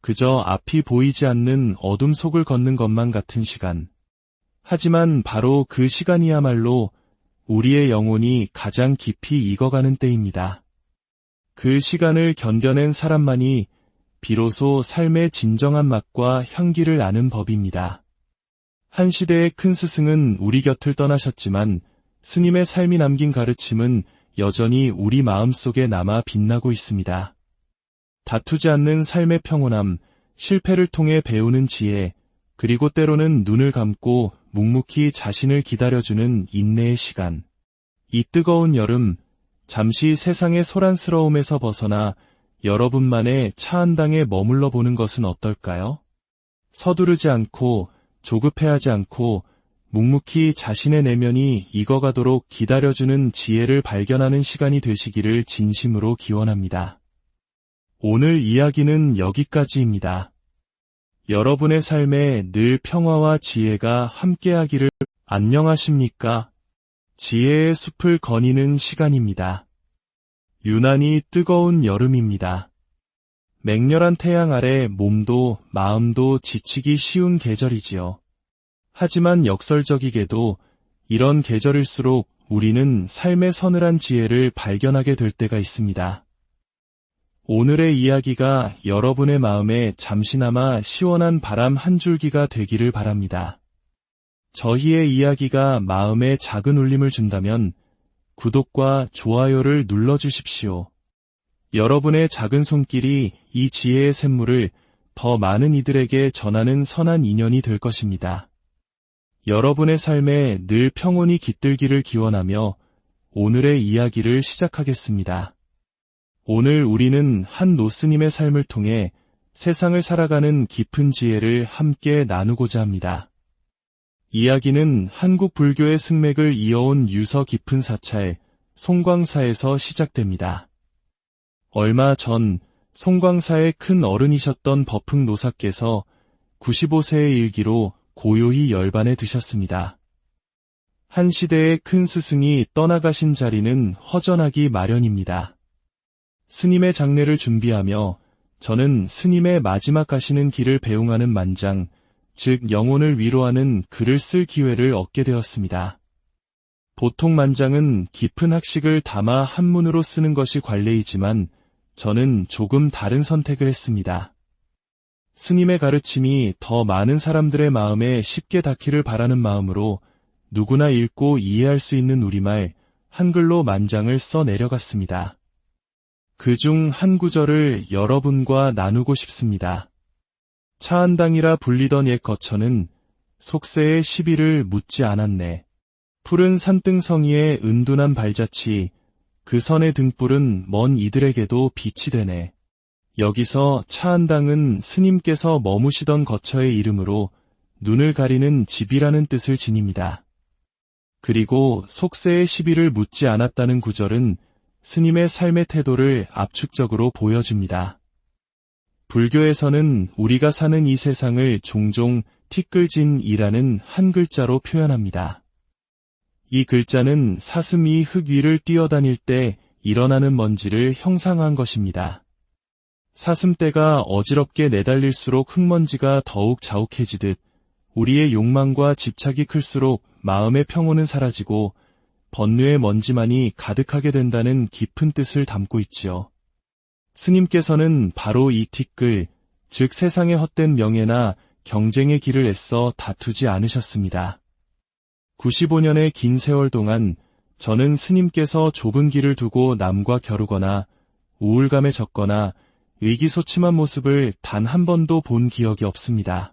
Speaker 1: 그저 앞이 보이지 않는 어둠 속을 걷는 것만 같은 시간. 하지만 바로 그 시간이야말로 우리의 영혼이 가장 깊이 익어가는 때입니다. 그 시간을 견뎌낸 사람만이 비로소 삶의 진정한 맛과 향기를 아는 법입니다. 한 시대의 큰 스승은 우리 곁을 떠나셨지만 스님의 삶이 남긴 가르침은 여전히 우리 마음속에 남아 빛나고 있습니다. 다투지 않는 삶의 평온함, 실패를 통해 배우는 지혜, 그리고 때로는 눈을 감고 묵묵히 자신을 기다려주는 인내의 시간. 이 뜨거운 여름, 잠시 세상의 소란스러움에서 벗어나 여러분만의 차한당에 머물러 보는 것은 어떨까요? 서두르지 않고 조급해하지 않고 묵묵히 자신의 내면이 익어가도록 기다려주는 지혜를 발견하는 시간이 되시기를 진심으로 기원합니다. 오늘 이야기는 여기까지입니다. 여러분의 삶에 늘 평화와 지혜가 함께하기를 안녕하십니까? 지혜의 숲을 거니는 시간입니다. 유난히 뜨거운 여름입니다. 맹렬한 태양 아래 몸도 마음도 지치기 쉬운 계절이지요. 하지만 역설적이게도 이런 계절일수록 우리는 삶의 서늘한 지혜를 발견하게 될 때가 있습니다. 오늘의 이야기가 여러분의 마음에 잠시나마 시원한 바람 한 줄기가 되기를 바랍니다. 저희의 이야기가 마음에 작은 울림을 준다면 구독과 좋아요를 눌러주십시오. 여러분의 작은 손길이 이 지혜의 샘물을 더 많은 이들에게 전하는 선한 인연이 될 것입니다. 여러분의 삶에 늘 평온이 깃들기를 기원하며 오늘의 이야기를 시작하겠습니다. 오늘 우리는 한 노스님의 삶을 통해 세상을 살아가는 깊은 지혜를 함께 나누고자 합니다. 이야기는 한국 불교의 승맥을 이어온 유서 깊은 사찰 송광사에서 시작됩니다. 얼마 전 송광사의 큰 어른이셨던 법흥 노사께서 95세의 일기로 고요히 열반에 드셨습니다. 한 시대의 큰 스승이 떠나가신 자리는 허전하기 마련입니다. 스님의 장례를 준비하며 저는 스님의 마지막 가시는 길을 배웅하는 만장, 즉 영혼을 위로하는 글을 쓸 기회를 얻게 되었습니다. 보통 만장은 깊은 학식을 담아 한문으로 쓰는 것이 관례이지만 저는 조금 다른 선택을 했습니다. 스님의 가르침이 더 많은 사람들의 마음에 쉽게 닿기를 바라는 마음으로 누구나 읽고 이해할 수 있는 우리말, 한글로 만장을 써 내려갔습니다. 그중 한 구절을 여러분과 나누고 싶습니다. 차한당이라 불리던 옛 거처는 속세의 시비를 묻지 않았네. 푸른 산등성이의 은둔한 발자취, 그 선의 등불은 먼 이들에게도 빛이 되네. 여기서 차한당은 스님께서 머무시던 거처의 이름으로 눈을 가리는 집이라는 뜻을 지닙니다. 그리고 속세의 시비를 묻지 않았다는 구절은 스님의 삶의 태도를 압축적으로 보여줍니다. 불교에서는 우리가 사는 이 세상을 종종 티끌진이라는 한 글자로 표현합니다. 이 글자는 사슴이 흙 위를 뛰어다닐 때 일어나는 먼지를 형상화한 것입니다. 사슴떼가 어지럽게 내달릴수록 흙먼지가 더욱 자욱해지듯 우리의 욕망과 집착이 클수록 마음의 평온은 사라지고 번뇌의 먼지만이 가득하게 된다는 깊은 뜻을 담고 있지요. 스님께서는 바로 이 티끌, 즉 세상의 헛된 명예나 경쟁의 길을 애써 다투지 않으셨습니다. 95년의 긴 세월 동안 저는 스님께서 좁은 길을 두고 남과 겨루거나 우울감에 젖거나 의기소침한 모습을 단 한 번도 본 기억이 없습니다.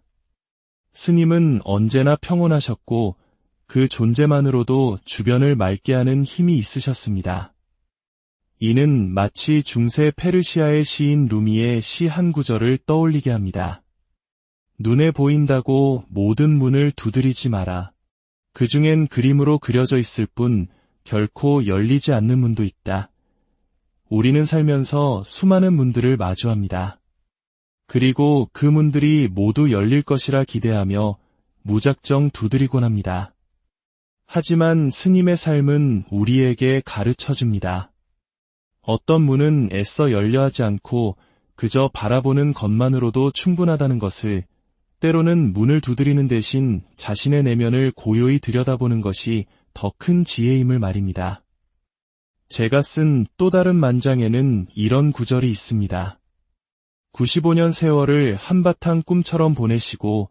Speaker 1: 스님은 언제나 평온하셨고 그 존재만으로도 주변을 맑게 하는 힘이 있으셨습니다. 이는 마치 중세 페르시아의 시인 루미의 시 한 구절을 떠올리게 합니다. 눈에 보인다고 모든 문을 두드리지 마라. 그 중엔 그림으로 그려져 있을 뿐 결코 열리지 않는 문도 있다. 우리는 살면서 수많은 문들을 마주합니다. 그리고 그 문들이 모두 열릴 것이라 기대하며 무작정 두드리곤 합니다. 하지만 스님의 삶은 우리에게 가르쳐줍니다. 어떤 문은 애써 열려 하지 않고 그저 바라보는 것만으로도 충분하다는 것을, 때로는 문을 두드리는 대신 자신의 내면을 고요히 들여다보는 것이 더 큰 지혜임을 말입니다. 제가 쓴 또 다른 만장에는 이런 구절이 있습니다. 95년 세월을 한바탕 꿈처럼 보내시고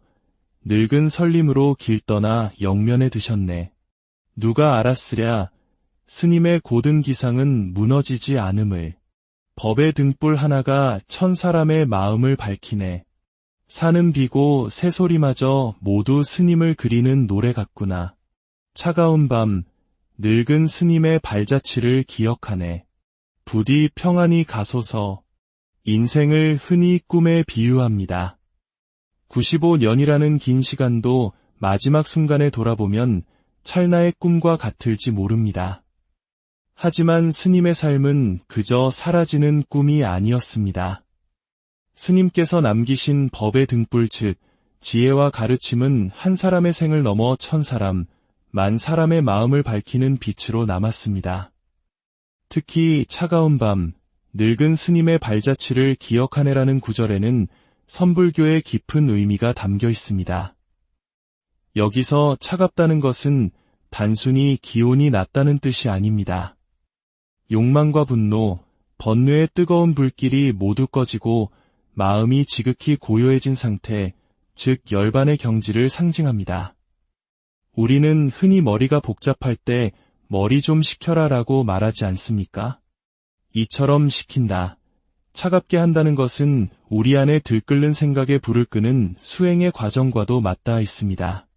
Speaker 1: 늙은 설림으로 길 떠나 영면에 드셨네. 누가 알았으랴 스님의 고든 기상은 무너지지 않음을. 법의 등불 하나가 천 사람의 마음을 밝히네. 산은 비고 새소리마저 모두 스님을 그리는 노래 같구나. 차가운 밤 늙은 스님의 발자취를 기억하네. 부디 평안히 가소서. 인생을 흔히 꿈에 비유합니다. 95년이라는 긴 시간도 마지막 순간에 돌아보면 찰나의 꿈과 같을지 모릅니다. 하지만 스님의 삶은 그저 사라지는 꿈이 아니었습니다. 스님께서 남기신 법의 등불 즉 지혜와 가르침은 한 사람의 생을 넘어 천 사람, 만 사람의 마음을 밝히는 빛으로 남았습니다. 특히 차가운 밤, 늙은 스님의 발자취를 기억하네라는 구절에는 선불교의 깊은 의미가 담겨 있습니다. 여기서 차갑다는 것은 단순히 기온이 낮다는 뜻이 아닙니다. 욕망과 분노, 번뇌의 뜨거운 불길이 모두 꺼지고 마음이 지극히 고요해진 상태, 즉 열반의 경지를 상징합니다. 우리는 흔히 머리가 복잡할 때 머리 좀 식혀라 라고 말하지 않습니까? 이처럼 식힌다, 차갑게 한다는 것은 우리 안에 들끓는 생각의 불을 끄는 수행의 과정과도 맞닿아 있습니다.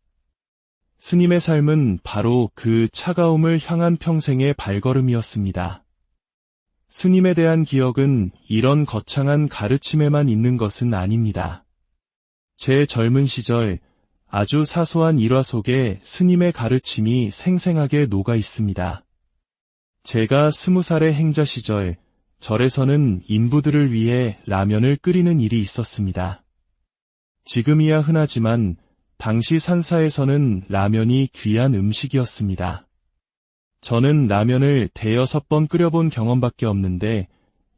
Speaker 1: 스님의 삶은 바로 그 차가움을 향한 평생의 발걸음이었습니다. 스님에 대한 기억은 이런 거창한 가르침에만 있는 것은 아닙니다. 제 젊은 시절 아주 사소한 일화 속에 스님의 가르침이 생생하게 녹아 있습니다. 제가 20살의 행자 시절, 절에서는 인부들을 위해 라면을 끓이는 일이 있었습니다. 지금이야 흔하지만 당시 산사에서는 라면이 귀한 음식이었습니다. 저는 라면을 대여섯 번 끓여본 경험밖에 없는데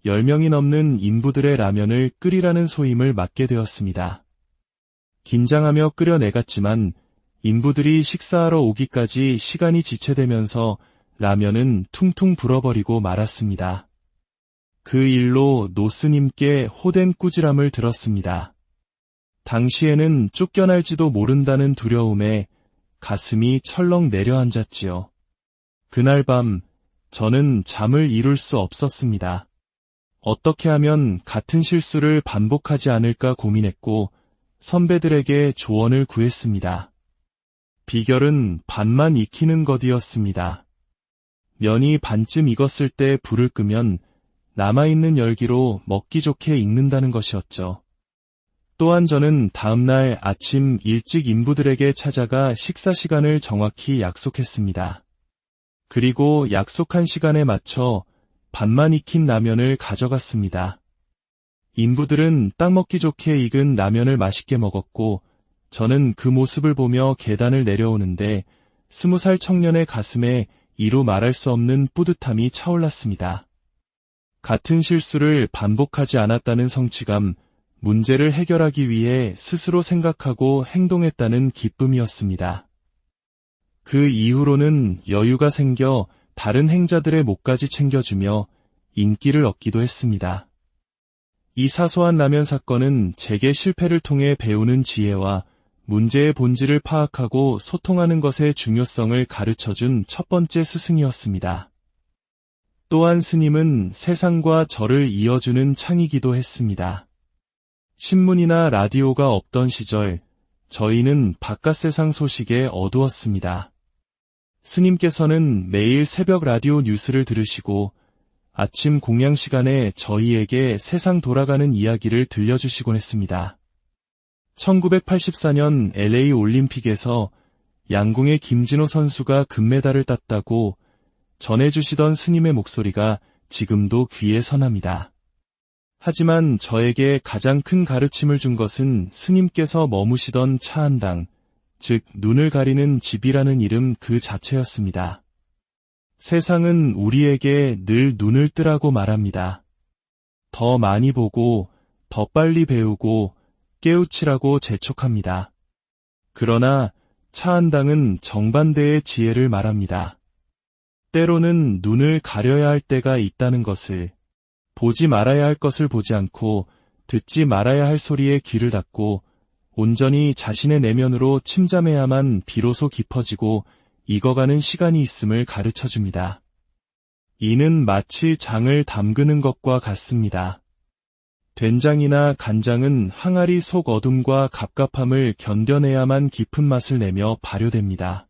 Speaker 1: 10명이 넘는 인부들의 라면을 끓이라는 소임을 맡게 되었습니다. 긴장하며 끓여내갔지만 인부들이 식사하러 오기까지 시간이 지체되면서 라면은 퉁퉁 불어버리고 말았습니다. 그 일로 노스님께 호된 꾸지람을 들었습니다. 당시에는 쫓겨날지도 모른다는 두려움에 가슴이 철렁 내려앉았지요. 그날 밤 저는 잠을 이룰 수 없었습니다. 어떻게 하면 같은 실수를 반복하지 않을까 고민했고 선배들에게 조언을 구했습니다. 비결은 반만 익히는 것이었습니다. 면이 반쯤 익었을 때 불을 끄면 남아있는 열기로 먹기 좋게 익는다는 것이었죠. 또한 저는 다음날 아침 일찍 인부들에게 찾아가 식사 시간을 정확히 약속했습니다. 그리고 약속한 시간에 맞춰 반만 익힌 라면을 가져갔습니다. 인부들은 딱 먹기 좋게 익은 라면을 맛있게 먹었고 저는 그 모습을 보며 계단을 내려오는데 20살 청년의 가슴에 이루 말할 수 없는 뿌듯함이 차올랐습니다. 같은 실수를 반복하지 않았다는 성취감, 문제를 해결하기 위해 스스로 생각하고 행동했다는 기쁨이었습니다. 그 이후로는 여유가 생겨 다른 행자들의 몫까지 챙겨주며 인기를 얻기도 했습니다. 이 사소한 라면 사건은 제게 실패를 통해 배우는 지혜와 문제의 본질을 파악하고 소통하는 것의 중요성을 가르쳐준 첫 번째 스승이었습니다. 또한 스님은 세상과 저를 이어주는 창이기도 했습니다. 신문이나 라디오가 없던 시절, 저희는 바깥 세상 소식에 어두웠습니다. 스님께서는 매일 새벽 라디오 뉴스를 들으시고 아침 공양 시간에 저희에게 세상 돌아가는 이야기를 들려주시곤 했습니다. 1984년 LA 올림픽에서 양궁의 김진호 선수가 금메달을 땄다고 전해주시던 스님의 목소리가 지금도 귀에 선합니다. 하지만 저에게 가장 큰 가르침을 준 것은 스님께서 머무시던 차 한 당, 즉 눈을 가리는 집이라는 이름 그 자체였습니다. 세상은 우리에게 늘 눈을 뜨라고 말합니다. 더 많이 보고, 더 빨리 배우고, 깨우치라고 재촉합니다. 그러나 차 한 당은 정반대의 지혜를 말합니다. 때로는 눈을 가려야 할 때가 있다는 것을, 보지 말아야 할 것을 보지 않고 듣지 말아야 할 소리에 귀를 닫고 온전히 자신의 내면으로 침잠해야만 비로소 깊어지고 익어가는 시간이 있음을 가르쳐줍니다. 이는 마치 장을 담그는 것과 같습니다. 된장이나 간장은 항아리 속 어둠과 갑갑함을 견뎌내야만 깊은 맛을 내며 발효됩니다.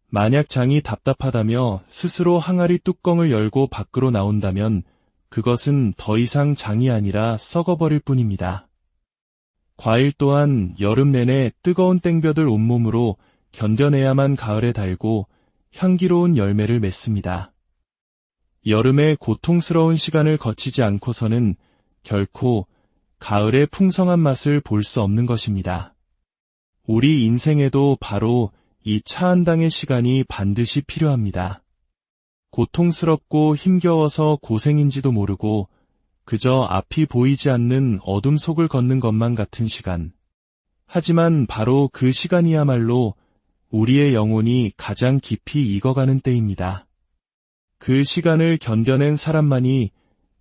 Speaker 1: 만약 장이 답답하다며 스스로 항아리 뚜껑을 열고 밖으로 나온다면 그것은 더 이상 장이 아니라 썩어버릴 뿐입니다. 과일 또한 여름 내내 뜨거운 땡볕을 온몸으로 견뎌내야만 가을에 달고 향기로운 열매를 맺습니다. 여름의 고통스러운 시간을 거치지 않고서는 결코 가을의 풍성한 맛을 볼 수 없는 것입니다. 우리 인생에도 바로 이 차 한 당의 시간이 반드시 필요합니다. 고통스럽고 힘겨워서 고생인지도 모르고 그저 앞이 보이지 않는 어둠 속을 걷는 것만 같은 시간. 하지만 바로 그 시간이야말로 우리의 영혼이 가장 깊이 익어가는 때입니다. 그 시간을 견뎌낸 사람만이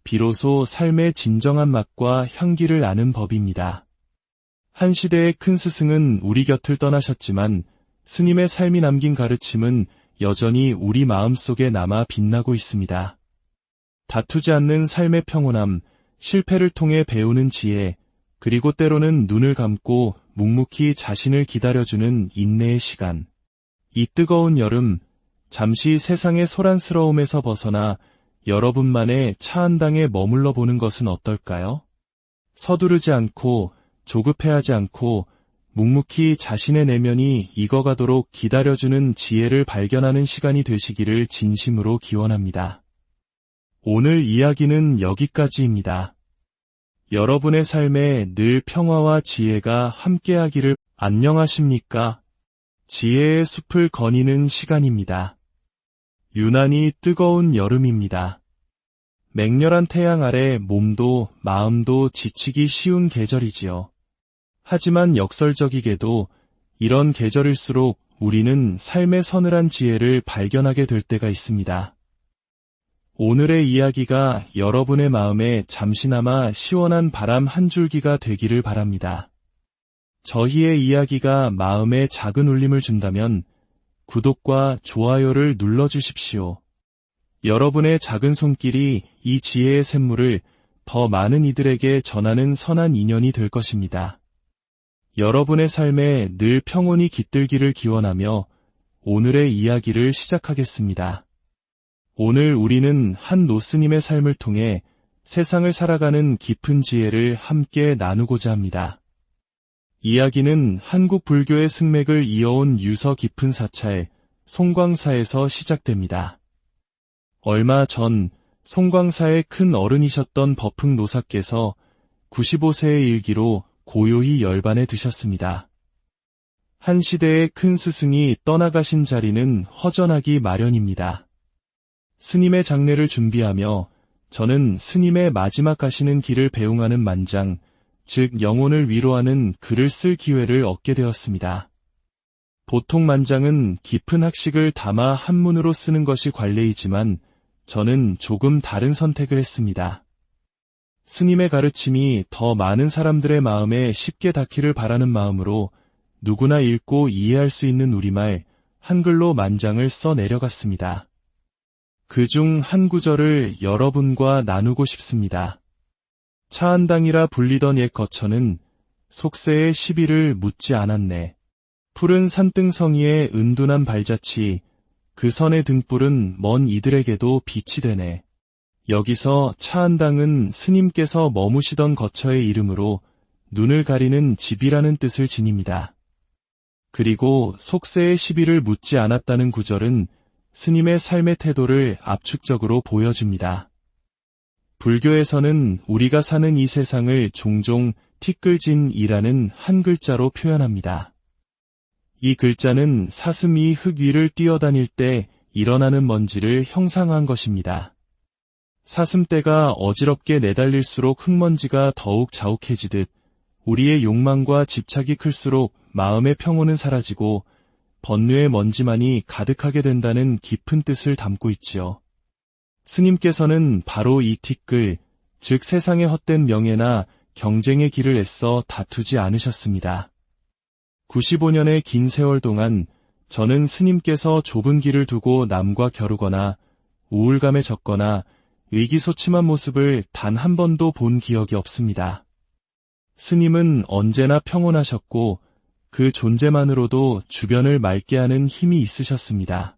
Speaker 1: 비로소 삶의 진정한 맛과 향기를 아는 법입니다. 한 시대의 큰 스승은 우리 곁을 떠나셨지만 스님의 삶이 남긴 가르침은 여전히 우리 마음속에 남아 빛나고 있습니다. 다투지 않는 삶의 평온함, 실패를 통해 배우는 지혜, 그리고 때로는 눈을 감고 묵묵히 자신을 기다려주는 인내의 시간. 이 뜨거운 여름, 잠시 세상의 소란스러움에서 벗어나 여러분만의 차 한 당에 머물러 보는 것은 어떨까요? 서두르지 않고 조급해하지 않고 묵묵히 자신의 내면이 익어가도록 기다려주는 지혜를 발견하는 시간이 되시기를 진심으로 기원합니다. 오늘 이야기는 여기까지입니다. 여러분의 삶에 늘 평화와 지혜가 함께하기를. 안녕하십니까? 지혜의 숲을 거니는 시간입니다. 유난히 뜨거운 여름입니다. 맹렬한 태양 아래 몸도 마음도 지치기 쉬운 계절이지요. 하지만 역설적이게도 이런 계절일수록 우리는 삶의 서늘한 지혜를 발견하게 될 때가 있습니다. 오늘의 이야기가 여러분의 마음에 잠시나마 시원한 바람 한 줄기가 되기를 바랍니다. 저희의 이야기가 마음에 작은 울림을 준다면 구독과 좋아요를 눌러주십시오. 여러분의 작은 손길이 이 지혜의 샘물을 더 많은 이들에게 전하는 선한 인연이 될 것입니다. 여러분의 삶에 늘 평온이 깃들기를 기원하며 오늘의 이야기를 시작하겠습니다. 오늘 우리는 한 노스님의 삶을 통해 세상을 살아가는 깊은 지혜를 함께 나누고자 합니다. 이야기는 한국 불교의 승맥을 이어온 유서 깊은 사찰 송광사에서 시작됩니다. 얼마 전 송광사의 큰 어른이셨던 법흥 노사께서 95세의 일기로 고요히 열반에 드셨습니다. 한 시대의 큰 스승이 떠나가신 자리는 허전하기 마련입니다. 스님의 장례를 준비하며 저는 스님의 마지막 가시는 길을 배웅하는 만장, 즉 영혼을 위로하는 글을 쓸 기회를 얻게 되었습니다. 보통 만장은 깊은 학식을 담아 한문으로 쓰는 것이 관례이지만 저는 조금 다른 선택을 했습니다. 스님의 가르침이 더 많은 사람들의 마음에 쉽게 닿기를 바라는 마음으로 누구나 읽고 이해할 수 있는 우리말, 한글로 만장을 써 내려갔습니다. 그중 한 구절을 여러분과 나누고 싶습니다. 차 한 당이라 불리던 옛 거처는 속세의 시비를 묻지 않았네. 푸른 산등성이의 은둔한 발자취, 그 선의 등불은 먼 이들에게도 빛이 되네. 여기서 차 한 당은 스님께서 머무시던 거처의 이름으로 눈을 가리는 집이라는 뜻을 지닙니다. 그리고 속세의 시비를 묻지 않았다는 구절은 스님의 삶의 태도를 압축적으로 보여줍니다. 불교에서는 우리가 사는 이 세상을 종종 티끌진이라는 한 글자로 표현합니다. 이 글자는 사슴이 흙 위를 뛰어다닐 때 일어나는 먼지를 형상화한 것입니다. 사슴떼가 어지럽게 내달릴수록 흙먼지가 더욱 자욱해지듯 우리의 욕망과 집착이 클수록 마음의 평온은 사라지고 번뇌의 먼지만이 가득하게 된다는 깊은 뜻을 담고 있지요. 스님께서는 바로 이 티끌, 즉 세상의 헛된 명예나 경쟁의 길을 애써 다투지 않으셨습니다. 95년의 긴 세월 동안 저는 스님께서 좁은 길을 두고 남과 겨루거나 우울감에 젖거나 의기소침한 모습을 단 한 번도 본 기억이 없습니다. 스님은 언제나 평온하셨고 그 존재만으로도 주변을 맑게 하는 힘이 있으셨습니다.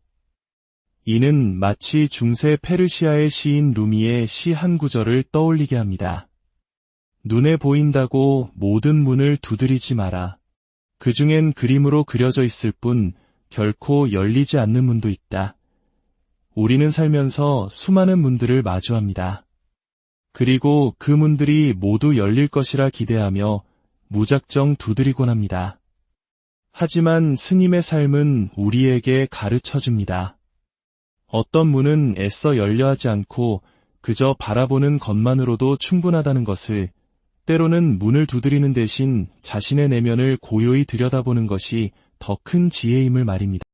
Speaker 1: 이는 마치 중세 페르시아의 시인 루미의 시 한 구절을 떠올리게 합니다. 눈에 보인다고 모든 문을 두드리지 마라. 그 중엔 그림으로 그려져 있을 뿐 결코 열리지 않는 문도 있다. 우리는 살면서 수많은 문들을 마주합니다. 그리고 그 문들이 모두 열릴 것이라 기대하며 무작정 두드리곤 합니다. 하지만 스님의 삶은 우리에게 가르쳐 줍니다. 어떤 문은 애써 열려 하지 않고 그저 바라보는 것만으로도 충분하다는 것을, 때로는 문을 두드리는 대신 자신의 내면을 고요히 들여다보는 것이 더 큰 지혜임을 말입니다.